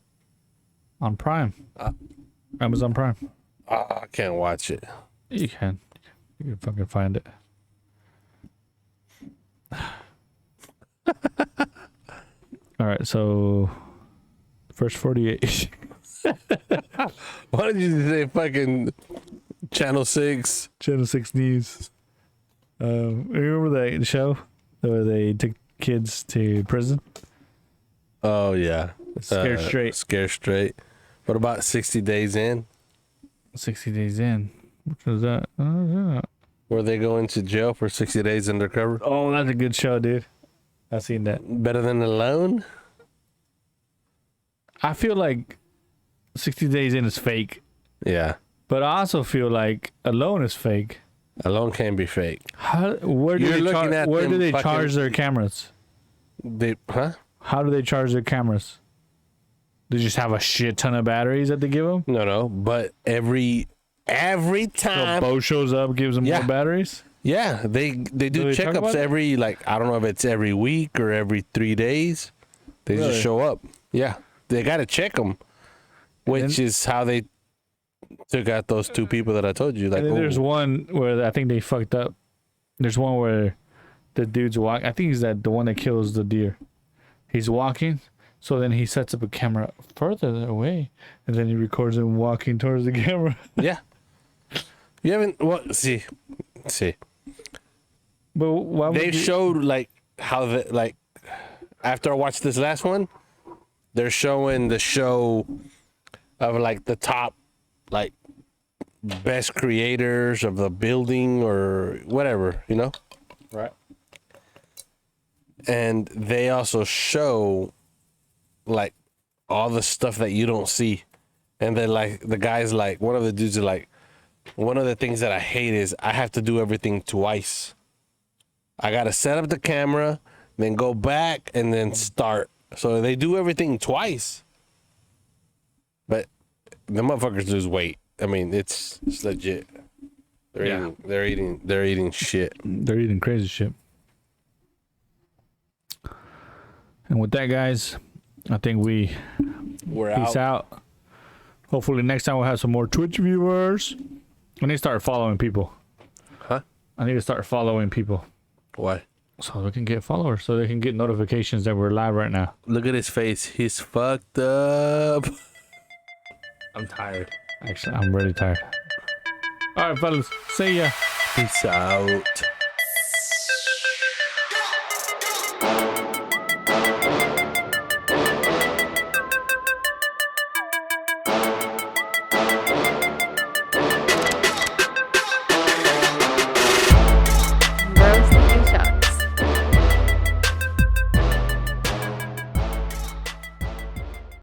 On Prime. Amazon Prime. I can't watch it. You can. You can fucking find it. All right, so first 48. Why did you say fucking Channel 6? Channel 6 News. Remember the show where they took kids to prison? Oh, yeah. Scared Straight. Scared Straight. What about 60 Days In? 60 Days In. Which was that? Where they go into jail for 60 days undercover? Oh, that's a good show, dude. I've seen that. Better than Alone? I feel like 60 Days In is fake, Yeah. but I also feel like Alone is fake. Alone can be fake. Where do You're they, looking at where do them they fucking- charge their cameras? Huh? How do they charge their cameras? They just have a shit ton of batteries that they give them? No. But every So time. Bo shows up, gives them Yeah. more batteries? Yeah, they do they talk checkups about it? every, like, I don't know if it's every week or every 3 days. They Really? just show up. Yeah, they got to check them, which is how they took out those two people that I told you. Like, And then there's oh, one where I think they fucked up. There's one where the dude's walking. I think he's the one that kills the deer. He's walking, so then he sets up a camera further away, and then he records him walking towards the camera. yeah. You haven't, well, see. But why would They you, showed, like, how the, like, after I watched this last one, they're showing the show of, like, the top, like, best creators of the building or whatever, you know? right? And they also show, like, all the stuff that you don't see. And then like the guys like one of the dudes are like, one of the things that I hate is I have to do everything twice. I gotta set up the camera, then go back and then start. So they do everything twice. But the motherfuckers lose weight. I mean, it's legit. They're eating shit. They're eating crazy shit. And with that, guys, I think we're peace out. Hopefully next time we'll have some more Twitch viewers. I need to start following people. Huh? I need to start following people. Why? So they can get followers, so they can get notifications that we're live right now. Look at his face. He's fucked up. I'm tired. Actually, I'm really tired. All right, fellas. See ya. Peace out.